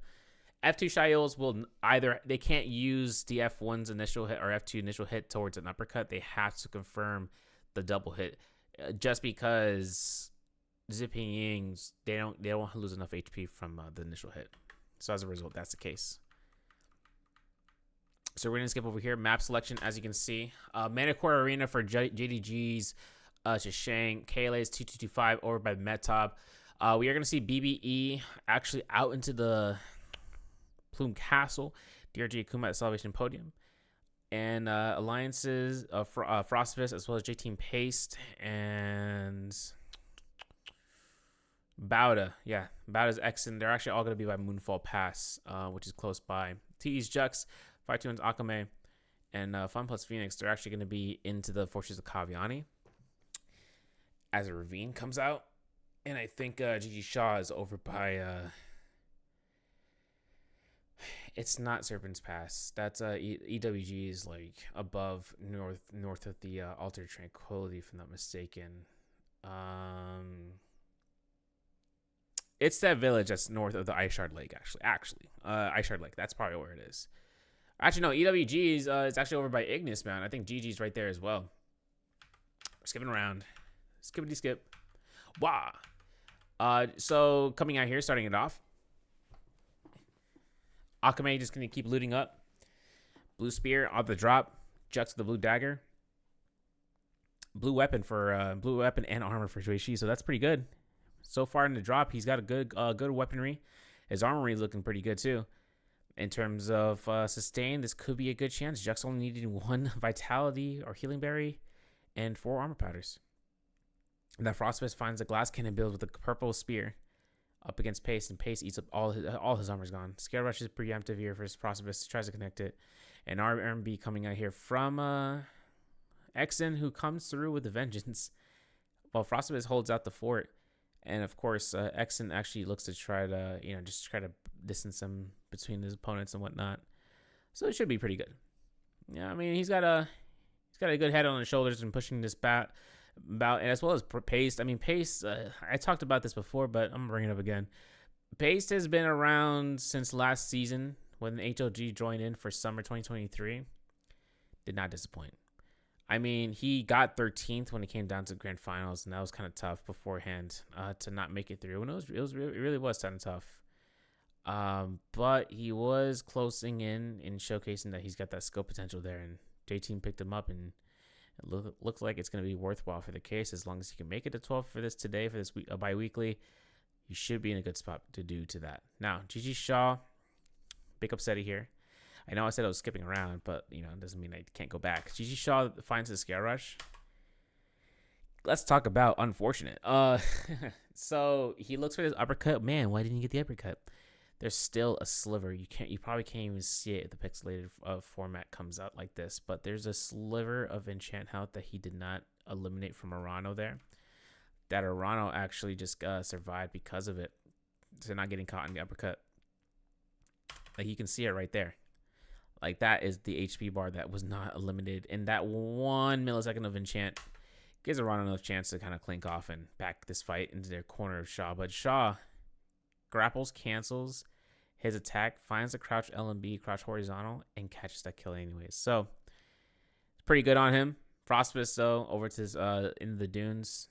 Speaker 1: F2 Shiols will either, they can't use the F1's initial hit or F2 initial hit towards an uppercut. They have to confirm the double hit, just because Zipping Yings, they don't lose enough HP from the initial hit. So as a result, that's the case. So we're gonna skip over here. Map selection, as you can see, Manicore Arena for JDG's Shishang. KLA's 2225 over by Metop. We are gonna see BBE actually out into the Plume Castle, DRG Akuma at Salvation Podium, and alliances of Frostfist as well as J Team Paste and Bauda. Yeah, Bauda's Exen. They're actually all going to be by Moonfall Pass, which is close by. TE's Jux, 521's Akame, and Fun Plus Phoenix. They're actually going to be into the Fortress of Kaviani as a ravine comes out. And I think Gigi Shaw is over by... it's not Serpent's Pass. That's EWG is like above north of the Altar Tranquility, if I'm not mistaken. It's that village that's north of the Ice Shard Lake, actually. Ice Shard Lake, that's probably where it is. Actually, no, EWG is actually over by Ignis, man. I think GG's right there as well. We're skipping around. Skippity-skip. Wow. So, coming out here, starting it off. Akame just going to keep looting up. Blue Spear off the drop. Jux with the blue dagger. Blue weapon and armor for Shuichi, so that's pretty good. So far in the drop, he's got a good weaponry. His armory is looking pretty good too. In terms of sustain, this could be a good chance. Jux only needed 1 vitality or healing berry and 4 armor powders. And that Frostfist finds a glass cannon build with a purple spear up against Pace, and Pace eats up all his armor's gone. Scare Rush is preemptive here for his Frostfist. He tries to connect it. And RMB coming out here from Exen, who comes through with a vengeance, while Frostfist holds out the fort. And of course, Exen actually looks to try to, just try to distance him between his opponents and whatnot. So it should be pretty good. Yeah, I mean, he's got a good head on his shoulders and pushing this bout, and as well as Paste. I mean, Paste. I talked about this before, but I'm gonna bring it up again. Paste has been around since last season when HOG joined in for summer 2023. Did not disappoint. I mean, he got 13th when it came down to grand finals, and that was kind of tough beforehand to not make it through. And it really was kind of tough. But he was closing in showcasing that he's got that skill potential there, and J-Team picked him up, and it looks like it's going to be worthwhile for the case as long as he can make it to 12 for this week, bi-weekly. You should be in a good spot to do to that. Now, Gigi Shaw, big upsetty here. I know I said I was skipping around, but, it doesn't mean I can't go back. Gigi Shaw finds his Scare Rush. Let's talk about unfortunate. So he looks for his uppercut. Man, why didn't you get the uppercut? There's still a sliver. You probably can't even see it if the pixelated format comes out like this, but there's a sliver of enchant health that he did not eliminate from Arano there. That Arano actually just survived because of it. So not getting caught in the uppercut. Like, you can see it right there. Like, that is the HP bar that was not eliminated. And that 1 millisecond of enchant gives Arano enough chance to kind of clink off and back this fight into their corner of Shaw. But Shaw grapples, cancels his attack, finds the crouch LMB, crouch horizontal, and catches that kill anyways. So, it's pretty good on him. Frostfist, though, over to his, into the dunes.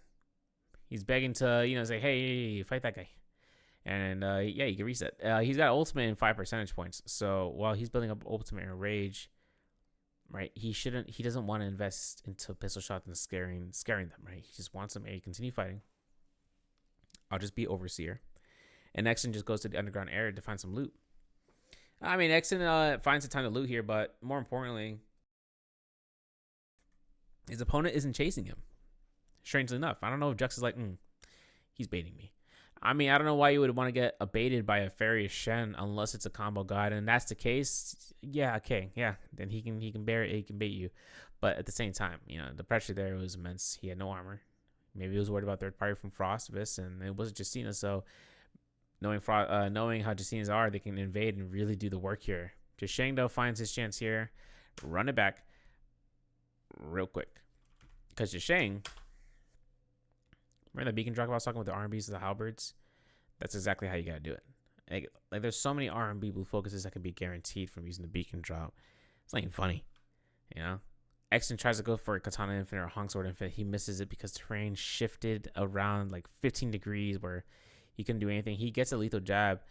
Speaker 1: He's begging to, say, hey, fight that guy. And, yeah, you can reset. He's got ultimate in 5 percentage points. So, while he's building up ultimate in Rage, right, he doesn't want to invest into pistol shots and scaring them, right? He just wants them to continue fighting. I'll just be Overseer. And Exen just goes to the underground area to find some loot. I mean, Exen finds the time to loot here, but more importantly, his opponent isn't chasing him. Strangely enough. I don't know if Jux is like, he's baiting me. I mean, I don't know why you would want to get baited by a Farius Shen unless it's a combo guide, and that's the case. Yeah, okay, yeah. Then he can bear it, he can bait you. But at the same time, the pressure there was immense. He had no armor. Maybe he was worried about third party from Frostvis, and it wasn't Justina, so knowing how Justinas are, they can invade and really do the work here. Jisheng, though, finds his chance here. Run it back real quick. Because Jisheng, remember that beacon drop I was talking with the RMBs and the halberds? That's exactly how you got to do it. Like there's so many R&B blue focuses that can be guaranteed from using the beacon drop. It's not even funny, you know. Exton tries to go for a Katana Infinite or Hong Sword Infinite. He misses it because terrain shifted around like 15 degrees where he couldn't do anything. He gets a lethal jab.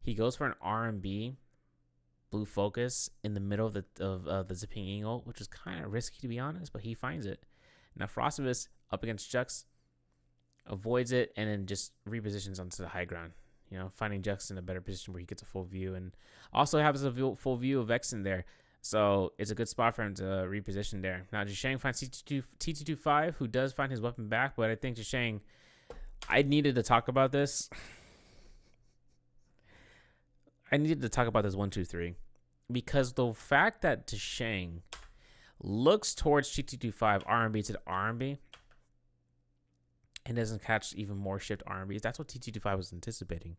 Speaker 1: He goes for an R&B blue focus in the middle of the zipping eagle, which was kind of risky to be honest, but he finds it. Now Frostivus up against Jux avoids it and then just repositions onto the high ground. You know, finding Jux in a better position where he gets a full view and also has a full view of Exton there. So it's a good spot for him to reposition there. Now Zhishang finds T225, who does find his weapon back, but I think Zhishang, I needed to talk about this. I needed to talk about this 1-2-3 because the fact that Zhishang looks towards T225 R&B to the R&B and doesn't catch even more shift R&Bs. That's what T225 was anticipating.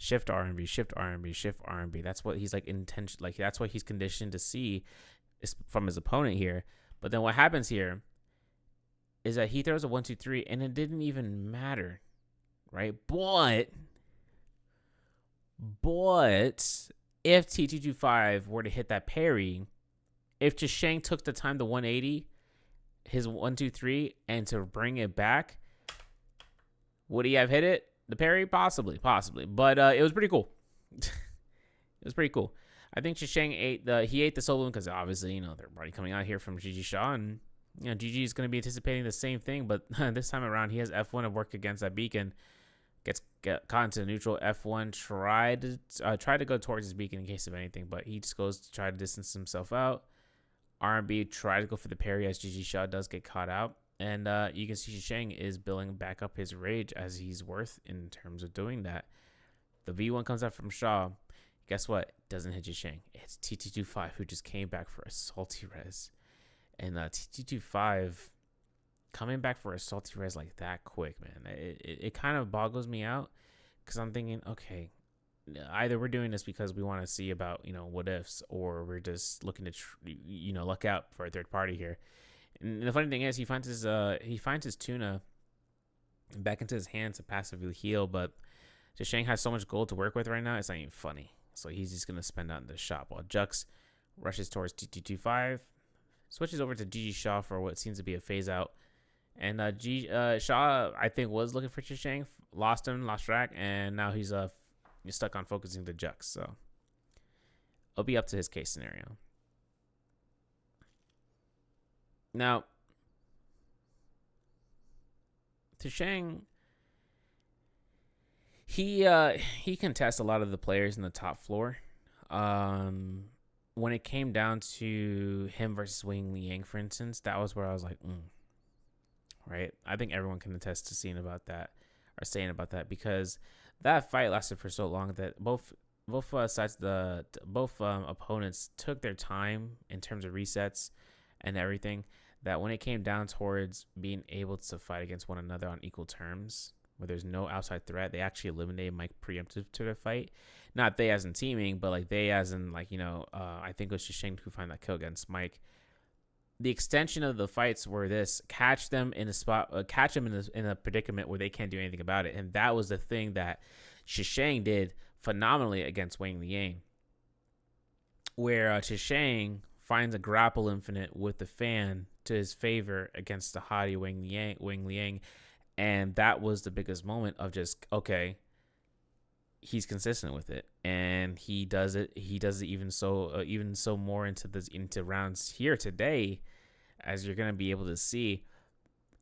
Speaker 1: Shift R&B, shift R&B, shift R&B. That's what he's like intention. Like that's what he's conditioned to see from his opponent here. But then what happens here is that he throws a 1-2-3 and it didn't even matter, right? But if T225 were to hit that parry, if Zhishang took the time to 180 his 1-2-3 and to bring it back, would he have hit it? The parry? Possibly. But it was pretty cool. It was pretty cool. I think Zhishang ate the solo because obviously, you know, they're already coming out here from GG Shaw, and you know, GG is going to be anticipating the same thing, but this time around he has F1 to work against that beacon. Gets caught into neutral. F1 tried to go towards his beacon in case of anything, but he just goes to try to distance himself out. R&B tried to go for the parry as GG Shaw does get caught out. And you can see Zhishang is building back up his rage as he's worth in terms of doing that. The V1 comes out from Shaw. Guess what? Doesn't hit Zhishang. It's T225 who just came back for a salty res. And T225 coming back for a salty res like that quick, man. It kind of boggles me out because I'm thinking, okay, either we're doing this because we want to see about, you know, what ifs, or we're just looking to, you know, luck out for a third party here. And the funny thing is, he finds his tuna back into his hands to passively heal, but Zhishang has so much gold to work with right now, it's not even funny. So he's just gonna spend out in the shop while Jux rushes towards T225, switches over to GG Shaw for what seems to be a phase out, and Shaw I think was looking for Zhishang, lost track, and now he's stuck on focusing the Jux. So it'll be up to his case scenario. Now, Zhishang, he contests a lot of the players in the top floor. When it came down to him versus Wang Liang, for instance, that was where I was like, right? I think everyone can attest to saying about that because that fight lasted for so long that both sides, both opponents took their time in terms of resets and everything, that when it came down towards being able to fight against one another on equal terms, where there's no outside threat, they actually eliminated Mike preemptive to the fight. Not they as in teaming, but like they as in like, you know, I think it was Zhishang who found that kill against Mike. The extension of the fights were this: catch them in a spot, catch them in a predicament where they can't do anything about it, and that was the thing that Zhishang did phenomenally against Wang Liang, where Zhishang finds a grapple infinite with the fan to his favor against the haughty Wang Liang, and that was the biggest moment of just, okay, he's consistent with it, and he does it even so more into rounds here today, as you're gonna be able to see,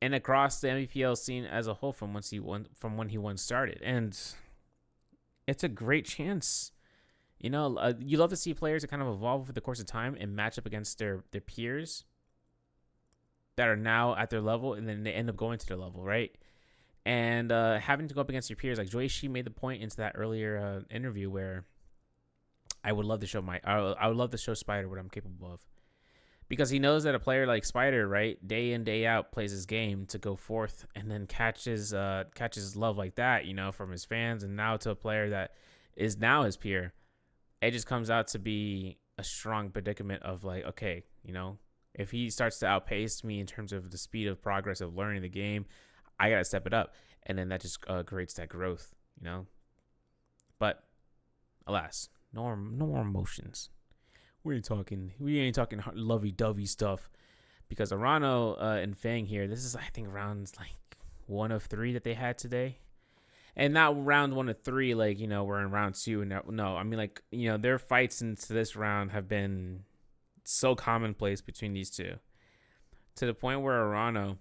Speaker 1: and across the NBPL scene as a whole from when he once started. And it's a great chance. You know, you love to see players that kind of evolve over the course of time and match up against their peers that are now at their level, and then they end up going to their level, right? And having to go up against your peers, like Joy Shi made the point into that earlier interview where I would love to show Spider what I'm capable of, because he knows that a player like Spider, right, day in day out plays his game to go forth and then catches love like that, you know, from his fans, and now to a player that is now his peer. It just comes out to be a strong predicament of like, okay, you know, if he starts to outpace me in terms of the speed of progress of learning the game, I got to step it up. And then that just creates that growth, you know. But Alas, no more emotions. We ain't talking lovey dovey stuff because Arano and Fang here. This is I think rounds like 1 of 3 that they had today, and not round 1 of 3. Like we're in round 2, and no, I mean like their fights into this round have been so commonplace between these two, to the point where Arano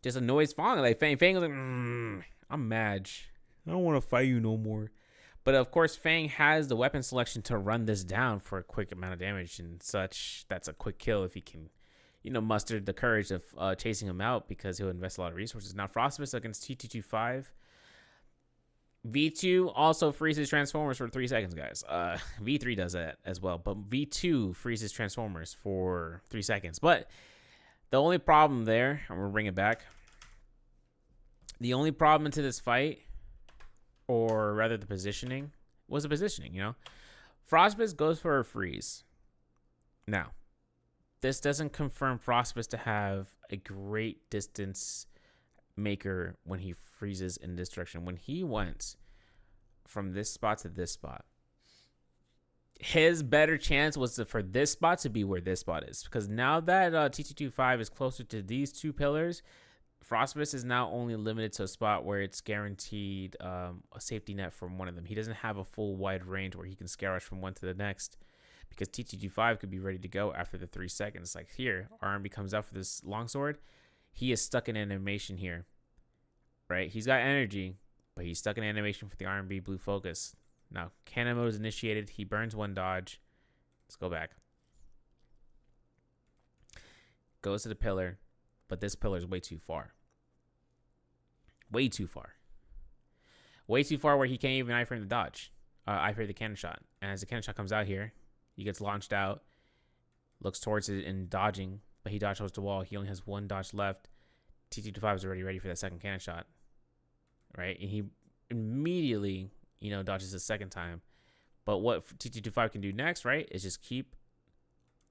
Speaker 1: just annoys Fang. Like Fang was like, I'm mad. I don't want to fight you no more. But of course, Fang has the weapon selection to run this down for a quick amount of damage and such. That's a quick kill if he can, muster the courage of chasing him out, because he'll invest a lot of resources. Now, Frostbus against T225. V2 also freezes Transformers for 3 seconds, guys. V3 does that as well, but V2 freezes Transformers for 3 seconds. But the only problem there, I'm going to bring it back. The only problem into this fight, or rather the positioning, was the positioning, Frostbus goes for a freeze. Now, this doesn't confirm Frostbus to have a great distance maker when he freezes in this direction. When he went from this spot to this spot, his better chance was for this spot to be where this spot is. Because now that T225 is closer to these 2 pillars, Frostbus is now only limited to a spot where it's guaranteed a safety net from one of them. He doesn't have a full wide range where he can scare rush from one to the next, because T225 could be ready to go after the 3 seconds. Like here, RMB comes out for this longsword. He is stuck in animation here, right? He's got energy, but he's stuck in animation for the RMB blue focus. Now, cannon mode is initiated. He burns 1 dodge. Let's go back. Goes to the pillar, but this pillar is way too far. Way too far. Way too far where he can't even iframe the dodge. Iframe the cannon shot. And as the cannon shot comes out here, he gets launched out, looks towards it and dodging, but he dodged towards the wall. He only has 1 dodge left. T225 is already ready for that second cannon shot, right? And he immediately, dodges the second time. But what T225 can do next, right, is just keep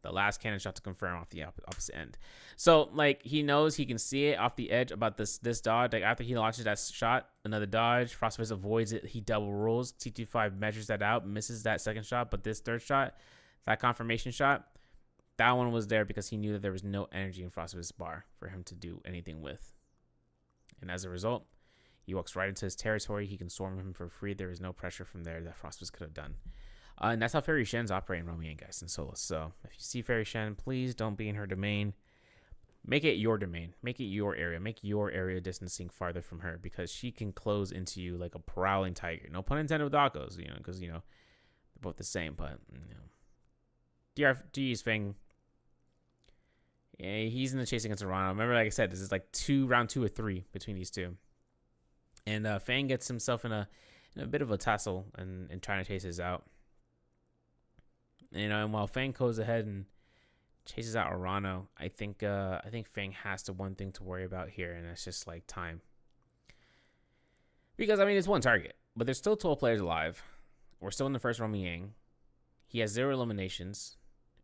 Speaker 1: the last cannon shot to confirm off the opposite end. So, like, he knows he can see it off the edge about this dodge. Like, after he launches that shot, another dodge, Frostbus avoids it. He double rolls. T225 measures that out, misses that second shot. But this third shot, that confirmation shot, that one was there because he knew that there was no energy in Frostbus' bar for him to do anything with. And as a result, he walks right into his territory. He can storm him for free. There is no pressure from there that Frostbus could have done. And that's how Fairy Shen's operate in Romiang, guys, in solo. So if you see Fairy Shen, please don't be in her domain. Make it your domain. Make it your area. Make your area distancing farther from her, because she can close into you like a prowling tiger. No pun intended with Akos, because, they're both the same. But, DRG's Fang, yeah, he's in the chase against Arano. Remember, like I said, this is like round 2 or 3 between these two. And Fang gets himself in a bit of a tussle and trying to chase this out. And while Fang goes ahead and chases out Arano, I think Fang has one thing to worry about here, and that's just like time. Because it's 1 target, but there's still 12 players alive. We're still in the first Romiang. He has 0 eliminations,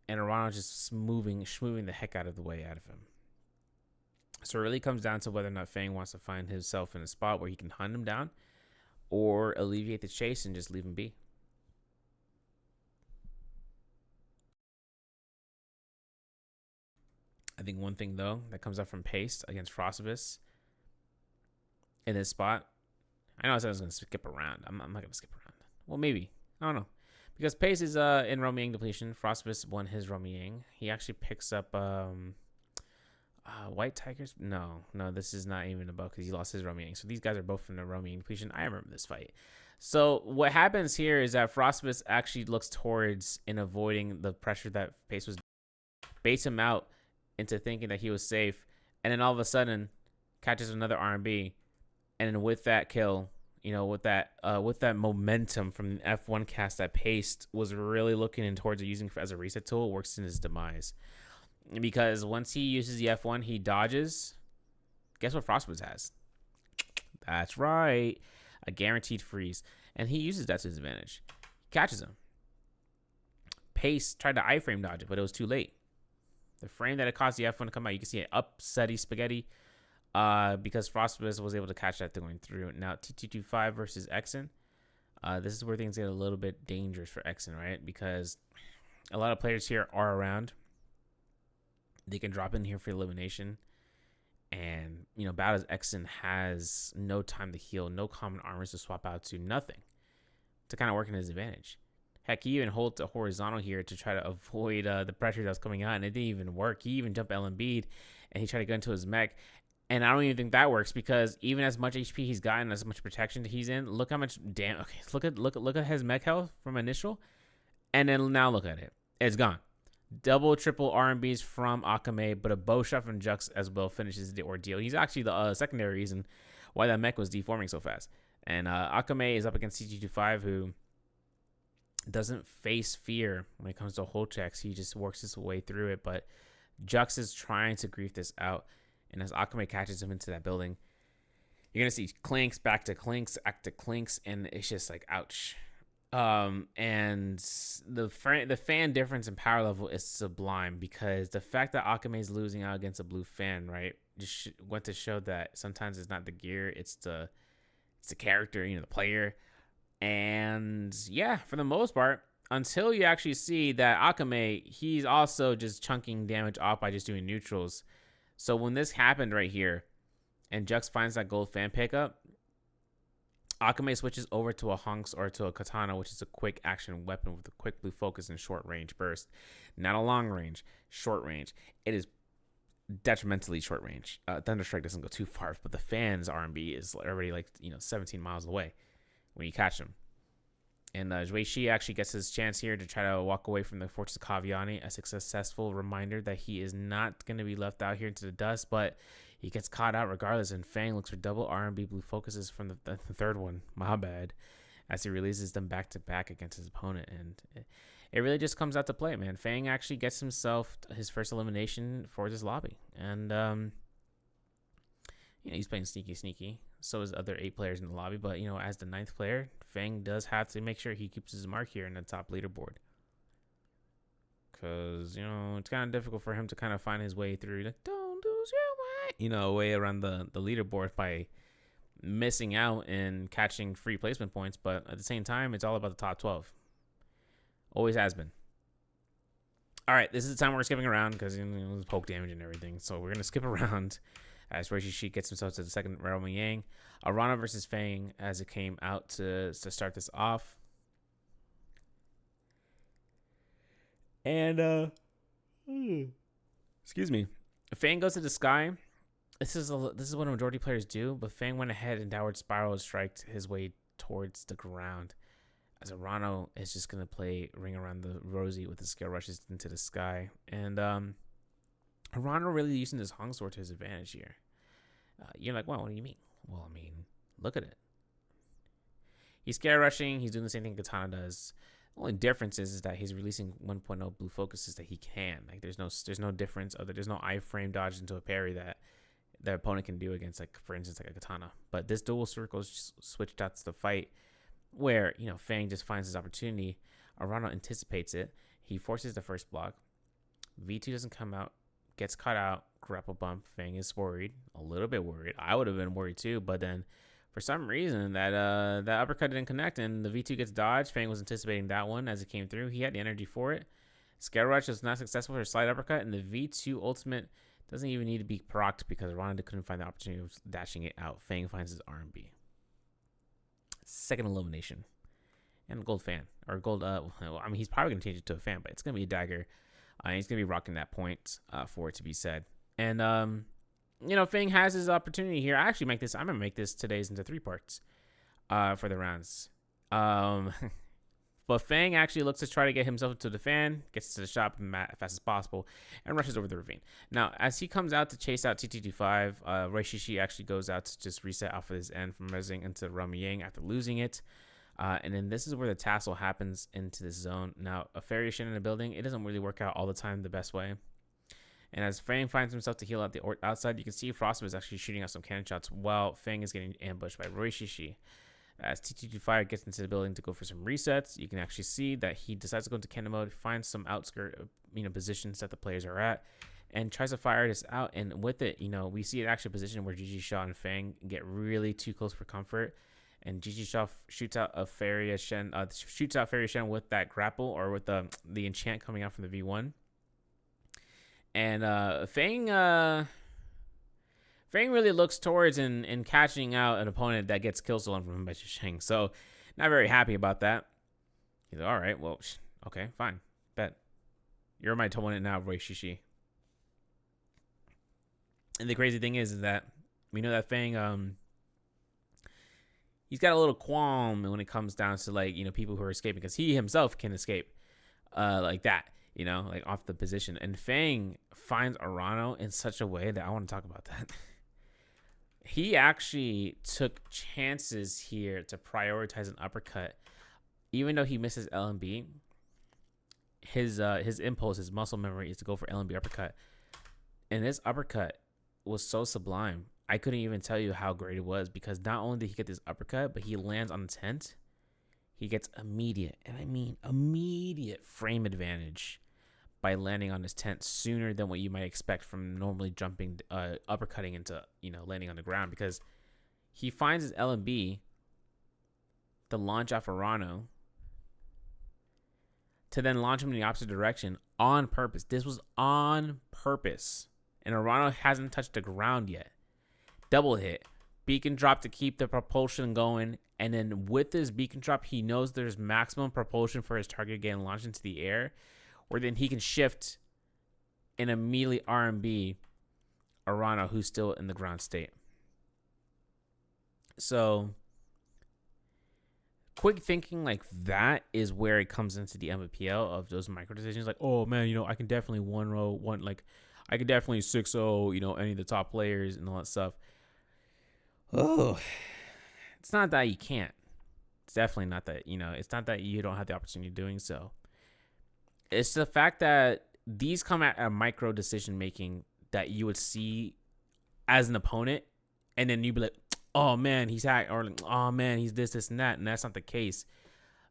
Speaker 1: and Arano just schmoving the heck out of the way out of him. So it really comes down to whether or not Fang wants to find himself in a spot where he can hunt him down, or alleviate the chase and just leave him be. I think one thing, though, that comes up from Paste against Frostbus in this spot, I know I said I was going to skip around. I'm not going to skip around. Well, maybe. I don't know. Because Pace is in Romiang depletion. Frostbus won his Romiang. He actually picks up White Tigers. No, this is not even about, because he lost his Romiang. So these guys are both from the Romiang depletion. I remember this fight. So what happens here is that Frostbus actually looks towards in avoiding the pressure that Pace was, baits him out into thinking that he was safe, and then all of a sudden catches another R&B, and then with that kill, with that momentum from the F1 cast that Paste was really looking in towards using as a reset tool, works in his demise. Because once he uses the F1, he dodges. Guess what Frostbus has? That's right, a guaranteed freeze, and he uses that to his advantage. Catches him. Pace tried to iframe dodge it, but it was too late. The frame that it caused the F1 to come out, you can see it upsetty spaghetti, because Frostbus was able to catch that thing going through. Now, T225 versus Exen. This is where things get a little bit dangerous for Exen, right? Because a lot of players here are around. They can drop in here for elimination. And, Bad as Exen has no time to heal, no common armors to swap out to, nothing to kind of work in his advantage. Heck, he even holds a horizontal here to try to avoid the pressure that was coming out, and it didn't even work. He even jumped Embiid, and he tried to go into his mech. And I don't even think that works because even as much HP he's gotten, as much protection he's in, look how much damn. Okay, look at his mech health from initial, and then now look at it. It's gone. Double, triple RMBs from Akame, but a bow shot from Jux as well finishes the ordeal. He's actually the secondary reason why that mech was deforming so fast. And Akame is up against CT25, who doesn't face fear when it comes to hold checks. He just works his way through it. But Jux is trying to grief this out. And as Akame catches him into that building, you're going to see clinks, back to clinks, back to clinks. And it's just like, ouch. And the fan difference in power level is sublime because the fact that Akame is losing out against a blue fan, right, just went to show that sometimes it's not the gear, it's the character, the player. And yeah, for the most part, until you actually see that Akame, he's also just chunking damage off by just doing neutrals. So when this happened right here, and Jux finds that gold fan pickup, Akame switches over to a Hunks or to a Katana, which is a quick action weapon with a quick blue focus and short range burst. Not a long range, short range. It is detrimentally short range. Thunderstrike doesn't go too far, but the fan's RMB is already 17 miles away when you catch him. And Zhui Shi actually gets his chance here to try to walk away from the Fortress of Kaviani. A successful reminder that he is not going to be left out here into the dust, but he gets caught out regardless, and Fang looks for double R&B blue focuses from the third one. My bad. As he releases them back to back against his opponent. And it really just comes out to play, man. Fang actually gets himself his first elimination for this lobby. And, he's playing sneaky. So is other 8 players in the lobby. But, as the 9th player, Fang does have to make sure he keeps his mark here in the top leaderboard. Because, it's kind of difficult for him to kind of find his way through. Like, don't lose your way. Way around the leaderboard by missing out and catching free placement points. But at the same time, it's all about the top 12. Always has been. All right, this is the time we're skipping around because poke damage and everything. So we're going to skip around as Reishi Shi gets himself to the second round of Yang. Arana versus Fang as it came out to start this off. And, excuse me. Fang goes to the sky. This is what a majority players do, but Fang went ahead and downward spiral striked his way towards the ground. As Arano is just going to play Ring Around the Rosie with the scale rushes into the sky. And Arano really using his Hong Sword to his advantage here. You're like, well, what do you mean? Well, I mean, look at it. He's scale rushing. He's doing the same thing Katana does. The only difference is that he's releasing 1.0 blue focuses that he can. Like, there's no difference. There's no iframe dodge into a parry that the opponent can do against, like, for instance, like a Katana. But this dual circles switched out to the fight where, Fang just finds his opportunity. Arano anticipates it. He forces the first block. V2 doesn't come out. Gets caught out. Grapple bump. Fang is worried. A little bit worried. I would have been worried too. But then, for some reason, that uppercut didn't connect and the V2 gets dodged. Fang was anticipating that one as it came through. He had the energy for it. Scale Rush was not successful for a slight uppercut. And the V2 ultimate doesn't even need to be procced because Arana couldn't find the opportunity of dashing it out. Fang finds his R&B. Second elimination. And gold fan. Or gold, he's probably going to change it to a fan, but it's going to be a dagger. He's going to be rocking that point for it to be said. And, Fang has his opportunity here. I'm going to make this today's into 3 parts for the rounds. But Fang actually looks to try to get himself to the fan, gets to the shop as fast as possible, and rushes over the ravine. Now, as he comes out to chase out TT25, Reishishi actually goes out to just reset off of his end from resing into Rami Yang after losing it. And then this is where the tassel happens into this zone. Now, a variation in the building, it doesn't really work out all the time the best way. And as Fang finds himself to heal out the outside, you can see Frostman is actually shooting out some cannon shots while Fang is getting ambushed by Reishishi. As TT25 gets into the building to go for some resets, you can actually see that he decides to go into cannon mode, finds some outskirt, positions that the players are at, and tries to fire this out. And with it, we see an actual position where Gigi Shaw and Fang get really too close for comfort. and Gigi Shaw shoots out a Fairy Shen, with that grapple or with the enchant coming out from the V1. And Fang really looks towards and catching out an opponent that gets kill stolen from him by Shisheng. So not very happy about that. He's like, all right, well, okay, fine, bet. You're my opponent now, Roy Shishi. And the crazy thing is that we know that Fang, he's got a little qualm when it comes down to, like, you know, people who are escaping, because he himself can escape like that, you know, like off the position. And Fang finds Arano in such a way that I want to talk about that. He actually took chances here to prioritize an uppercut, even though he misses LMB. His impulse, his muscle memory is to go for LMB uppercut, and this uppercut was so sublime. I couldn't even tell you how great it was, because not only did he get this uppercut, but he lands on the tent. He gets immediate, and I mean immediate, frame advantage by landing on his tent sooner than what you might expect from normally jumping, uppercutting into, you know, landing on the ground, because he finds his LMB to launch off Arano to then launch him in the opposite direction on purpose. This was on purpose, and Arano hasn't touched the ground yet. Double hit, beacon drop to keep the propulsion going, and then with this beacon drop, he knows there's maximum propulsion for his target getting launched into the air, where then he can shift and immediately RMB Arano, who's still in the ground state. So quick thinking like that is where it comes into the NBPL of those micro decisions. Like, oh man, you know, I can definitely I could definitely 6-0, you know, any of the top players and all that stuff. Oh, it's not that you can't. It's definitely not that, you know, it's not that you don't have the opportunity of doing so. It's the fact that these come at a micro decision making that you would see as an opponent, and then you'd be like, oh man, he's hacked, or like, oh man, he's this and that, and that's not the case.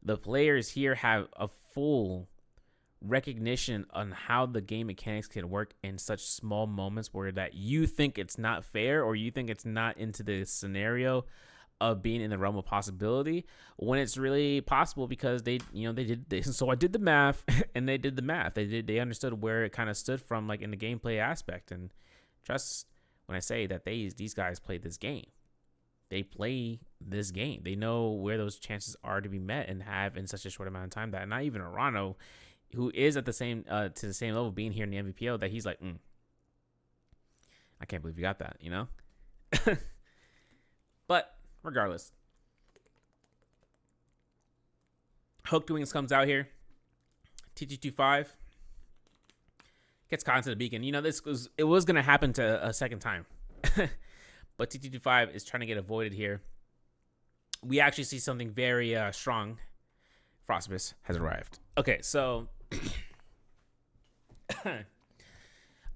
Speaker 1: The players here have a full recognition on how the game mechanics can work in such small moments where that you think it's not fair, or you think it's not into the scenario of being in the realm of possibility, when it's really possible, because they did this. So I did the math and they did the math. They understood where it kind of stood from, like in the gameplay aspect. And trust when I say that these guys played this game. They play this game. They know where those chances are to be met and have in such a short amount of time, that not even Arano, who is at the same to the same level being here in the NBPL, that he's like, I can't believe you got that, you know? But regardless, Hooked Wings comes out here. TT25 gets caught into the beacon. You know, it was going to happen to a second time. But TT25 is trying to get avoided here. We actually see something very strong. Frostbus has arrived. Okay, so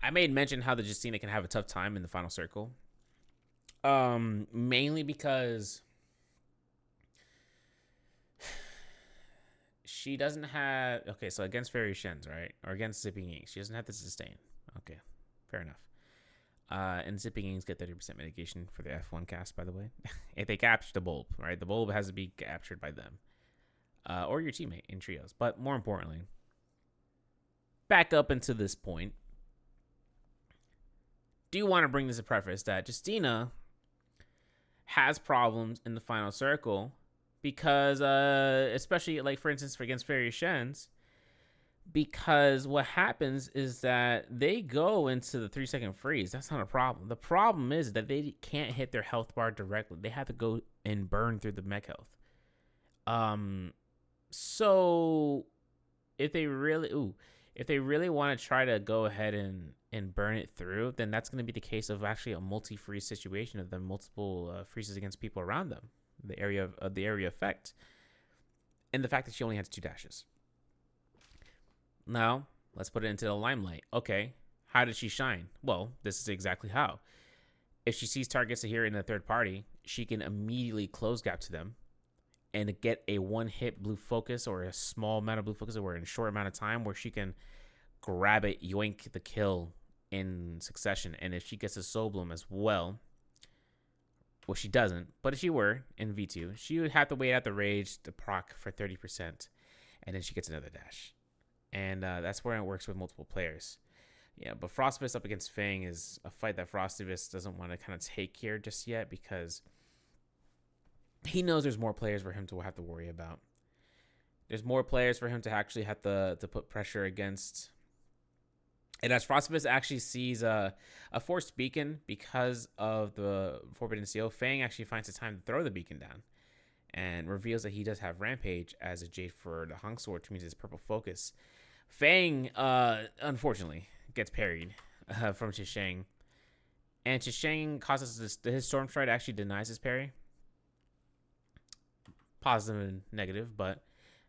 Speaker 1: I made mention how the Justina can have a tough time in the final circle. Mainly because she doesn't have, okay, so against Fairy Shens, right? Or against Zipping Inks, she doesn't have the sustain. Okay, fair enough. And Zipping Inks get 30% mitigation for the F1 cast, by the way. If they capture the bulb, right? The bulb has to be captured by them. Or your teammate in trios. But more importantly, back up into this point, do you want to bring this a preface that Justina has problems in the final circle because, especially like for instance, against Fairy Shens, because what happens is that they go into the 3-second freeze. That's not a problem. The problem is that they can't hit their health bar directly. They have to go and burn through the mech health. So if they really want to try to go ahead and burn it through, then that's going to be the case of actually a multi-freeze situation of the multiple freezes against people around them, the area effect, and the fact that she only has 2 dashes. Now let's put it into the limelight. Okay, how did she shine? Well, this is exactly how. If she sees targets here in the third party, she can immediately close gap to them and get a one-hit blue focus, or a small amount of blue focus, or in a short amount of time, where she can grab it, yoink the kill in succession. And if she gets a Soul Bloom as well, Well, she doesn't, but if she were in V2, she would have to wait out the rage to proc for 30%, and then she gets another dash. And that's where it works with multiple players. Yeah, but Frostvist up against Fang is a fight that Frostvist doesn't want to kind of take here just yet because he knows there's more players for him to have to worry about. There's more players for him to actually have to put pressure against. And as Frostvist actually sees a forced beacon because of the Forbidden Seal, Fang actually finds the time to throw the beacon down and reveals that he does have Rampage as a Jade for the Hung Sword, which means his purple focus. Fang, unfortunately, gets parried from Chisheng. And Chisheng causes his Storm Stride actually denies his parry. Positive and negative, but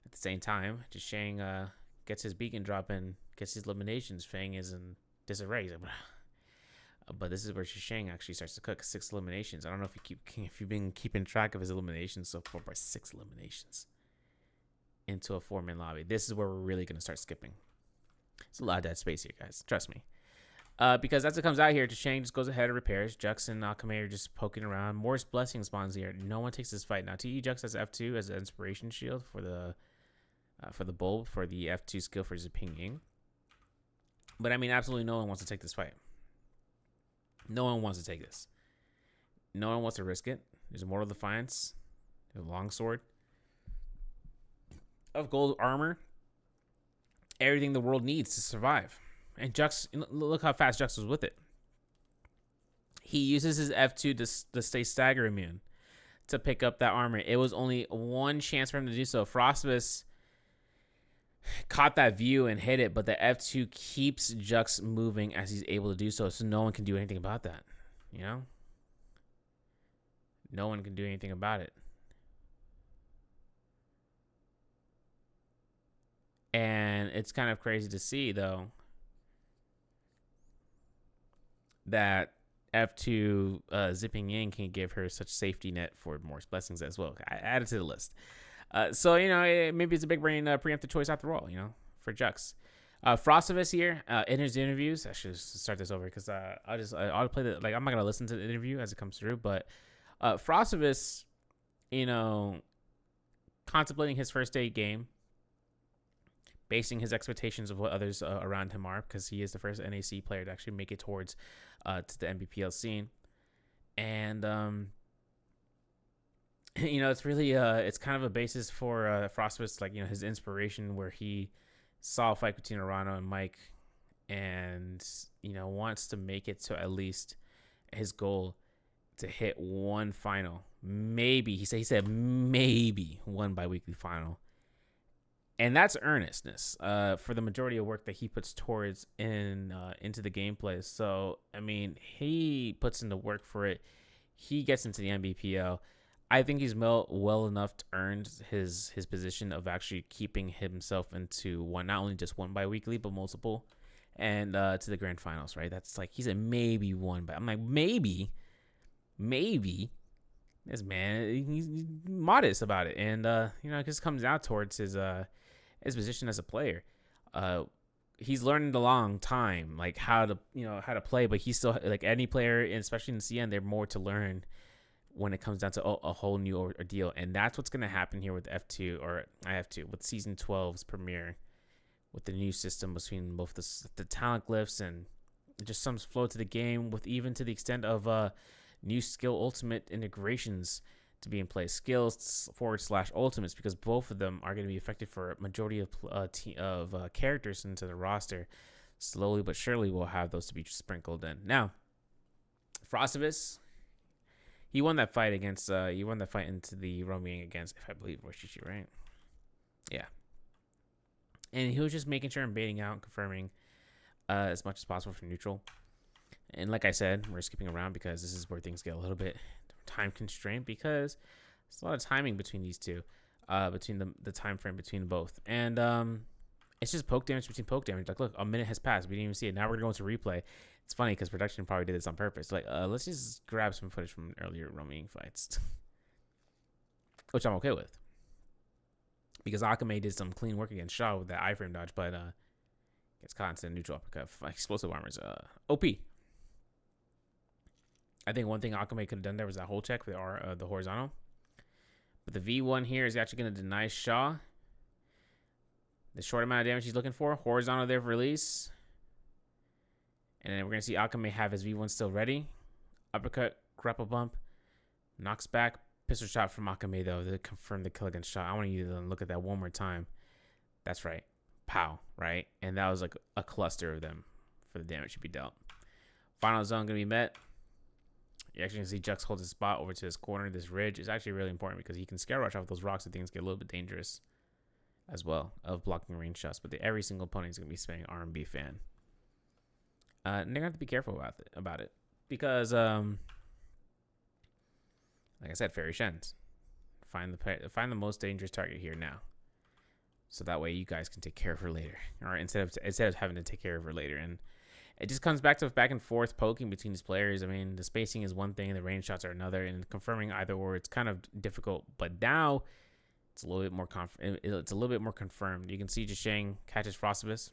Speaker 1: at the same time, Chisheng gets his beacon drop and gets his eliminations. Fang is in disarray. But this is where Chisheng actually starts to cook 6 eliminations. I don't know if you've been keeping track of his eliminations so far, by 6 eliminations into a 4-man lobby. This is where we're really going to start skipping. It's a lot of dead space here, guys. Trust me. Because as it comes out here, Chisheng just goes ahead and repairs. Jux and Akame are just poking around. Morris Blessing spawns here. No one takes this fight. Now, TE Jux has F2 as an inspiration shield for the bulb, for the F2 skill for Ziping Ying. But, I mean, absolutely no one wants to take this fight. No one wants to take this. No one wants to risk it. There's Immortal Defiance. There's a longsword of gold armor. Everything the world needs to survive. And Jux, look how fast Jux was with it. He uses his F2 to stay stagger immune to pick up that armor. It was only one chance for him to do so. Frostvis caught that view and hit it, but the F2 keeps Jux moving as he's able to do so, so no one can do anything about that. You know? No one can do anything about it. And it's kind of crazy to see, though, that F2 Zipping Ying can give her such safety net for Morris Blessings as well. I added to the list. So, you know, maybe it's a big brain preemptive choice after all, you know, for Jux. Frostivus here in his interviews. I should start this over because I'll play the, like, I'm not going to listen to the interview as it comes through, but Frostivus, you know, contemplating his first day game, basing his expectations of what others around him are, because he is the first NAC player to actually make it towards to the NBPL scene. And, you know, it's really, it's kind of a basis for Frostvis, like, you know, his inspiration where he saw a fight between Arano and Mike and, you know, wants to make it to at least his goal to hit one final. Maybe, he said maybe one bi-weekly final. And that's earnestness for the majority of work that he puts towards into the gameplay. So, I mean, he puts in the work for it. He gets into the NBPL. I think he's well enough to earn his position of actually keeping himself into one, not only just one bi-weekly, but multiple, and to the grand finals, right? That's like, he's a maybe one, but I'm like, maybe. This man, he's modest about it. And, you know, it just comes out towards his position as a player. He's learned a long time, like how to play, but he's still, like any player, and especially in the CN, there's more to learn when it comes down to a whole new ordeal. And that's what's going to happen here with F2, or IF2, with Season 12's premiere, with the new system between both the talent glyphs and just some flow to the game, with even to the extent of new skill ultimate integrations to be in place, skills / ultimates, because both of them are going to be effective for a majority of characters into the roster. Slowly but surely, we'll have those to be sprinkled in. Now, Frostivus, he won that fight into the roaming against, if I believe, Roshichi, right? Yeah. And he was just making sure and baiting out and confirming as much as possible for neutral. And like I said, we're skipping around because this is where things get a little bit time constraint, because there's a lot of timing between these two, between the time frame between both. And it's just poke damage between poke damage. Like, look, a minute has passed. We didn't even see it. Now we're going to replay. It's funny because production probably did this on purpose. Like, let's just grab some footage from earlier roaming fights, which I'm okay with, because Akame did some clean work against Shaw with that iframe dodge, but gets caught into the neutral uppercut. Explosive armor's OP. I think one thing Akame could have done there was that hold check for the horizontal. But the V1 here is actually going to deny Shaw the short amount of damage he's looking for. Horizontal there for release. And then we're going to see Akame have his V1 still ready. Uppercut, grapple bump, knocks back. Pistol shot from Akame, though, to confirm the kill against Shaw. I want you to look at that one more time. That's right. Pow, right? And that was like a cluster of them for the damage to be dealt. Final zone going to be met. You're actually going to see Jux hold his spot over to his corner. This ridge is actually really important because he can scare rush off those rocks and things get a little bit dangerous as well of blocking range shots. But every single opponent is going to be spamming R&B fan. And they're going to have to be careful about it because, like I said, Fairy Shens. Find the most dangerous target here now. So that way you guys can take care of her later. Or instead of having to take care of her later. And it just comes back to back and forth poking between these players. I mean, the spacing is one thing, and the range shots are another, and confirming either or it's kind of difficult. But now it's a little bit more it's a little bit more confirmed. You can see Jisheng catches Frostibus.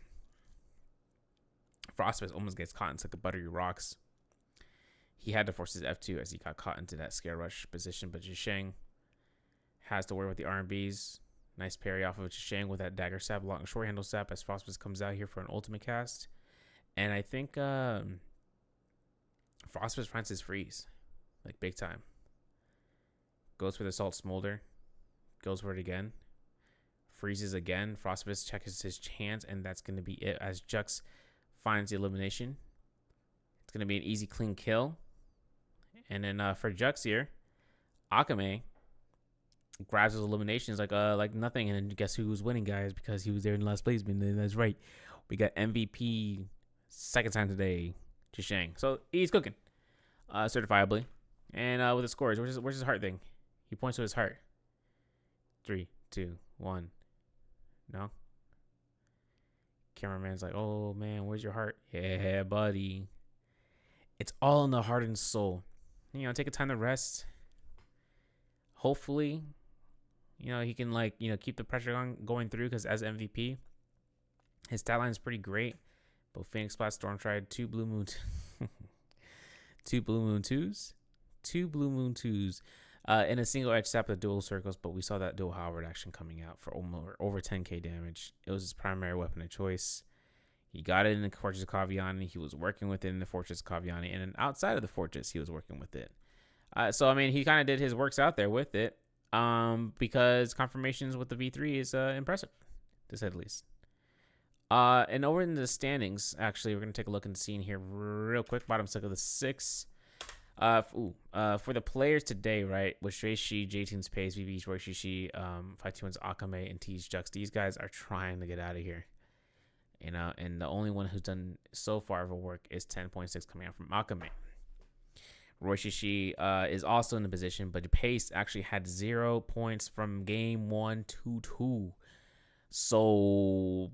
Speaker 1: Frostibus almost gets caught into the buttery rocks. He had to force his F2 as he got caught into that scare rush position, but Jisheng has to worry with the R&Bs. Nice parry off of Jisheng with that dagger sap, long short handle sap as Frostibus comes out here for an ultimate cast. And I think Frostibus finds his freeze, like big time. Goes for the Salt Smolder. Goes for it again. Freezes again. Frostibus checks his chance, and that's going to be it as Jux finds the elimination. It's going to be an easy, clean kill. And then for Jux here, Akame grabs his eliminations like nothing. And then guess who was winning, guys? Because he was there in the last place. That's right. We got MVP second time today, Jisheng. So he's cooking, certifiably. And with the scores, where's his heart thing? He points to his heart. 3, 2, 1. No. Cameraman's like, oh man, where's your heart? Yeah, buddy. It's all in the heart and soul. Take a time to rest. Hopefully, he can keep the pressure going through because as MVP, his stat line is pretty great. Both Phoenix Blast, Storm Tried, 2 Blue Moon, 2 Blue Moon 2s, 2 Blue Moon 2s, in a single edge sap with dual circles. But we saw that dual Howard action coming out for over 10k damage. It was his primary weapon of choice. He got it in the Fortress of Kaviani. He was working with it in the Fortress of Kaviani, and then outside of the fortress, he was working with it. So I mean, he kind of did his works out there with it, because confirmations with the V3 is impressive, to say the least. And over in the standings, actually, we're gonna take a look and see in here real quick. Bottom six of the 6. For the players today, right, with Shueisha, J-Team's Pace, VB's Roishishi, 521's Akame, and T's Jux, these guys are trying to get out of here. And the only one who's done so far of a work is 10.6 coming out from Akame. Roishishi is also in the position, but Pace actually had 0 points from game 1 to 2. So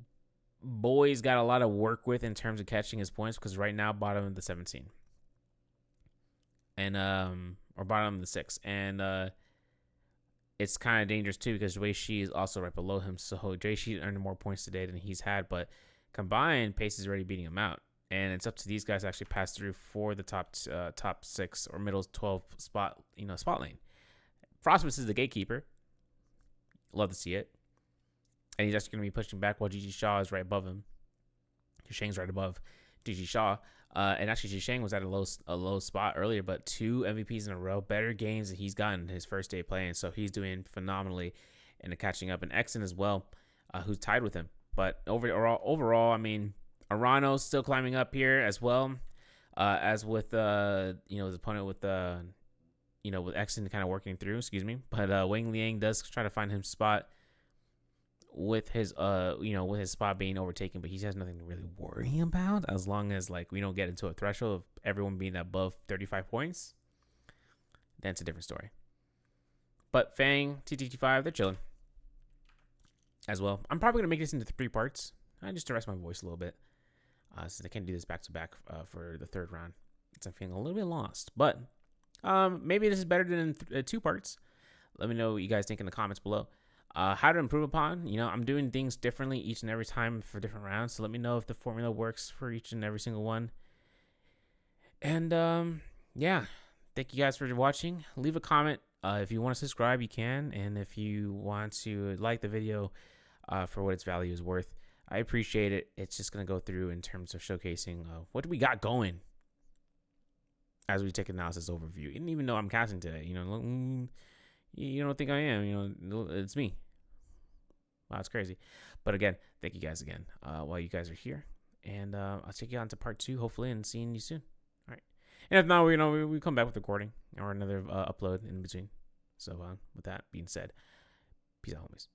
Speaker 1: boy's got a lot of work with in terms of catching his points, because right now bottom of the 17. And or bottom of the 6. And it's kind of dangerous too, because Wei-Shi is also right below him. So Wei-Shi earned more points today than he's had, but combined, Pace is already beating him out. And it's up to these guys to actually pass through for the top 6 or middle 12 spot lane. Frostibus is the gatekeeper. Love to see it. And he's actually going to be pushing back while Gigi Shaw is right above him. Jisheng's right above Gigi Shaw. And actually, Jisheng was at a low spot earlier, but 2 MVPs in a row, better games that he's gotten his first day playing. So he's doing phenomenally in the catching up. And Exon as well, who's tied with him. But overall, I mean, Arano's still climbing up here as well, as with his opponent with with Exon kind of working through. Excuse me, but Wang Liang does try to find his spot with his with his spot being overtaken, but he has nothing to really worry about as long as we don't get into a threshold of everyone being above 35 points. Then it's a different story. But Fang, TTT5, they're chilling as well. I'm probably gonna make this into 3 parts, just to rest my voice a little bit, since I can't do this back to back for the 3rd round. I'm feeling a little bit lost, but maybe this is better than 2 parts. Let me know what you guys think in the comments below. How to improve upon. I'm doing things differently each and every time for different rounds. So let me know if the formula works for each and every single one. And yeah, thank you guys for watching. Leave a comment. If you want to subscribe, you can. And if you want to like the video for what its value is worth, I appreciate it. It's just going to go through in terms of showcasing what do we got going as we take analysis overview. You didn't even know I'm casting today. You don't think I am. It's me. Wow, it's crazy. But again, thank you guys again while you guys are here. And I'll take you on to part 2, hopefully, and seeing you soon. All right. And if not, we come back with recording or another upload in between. So with that being said, peace out, homies.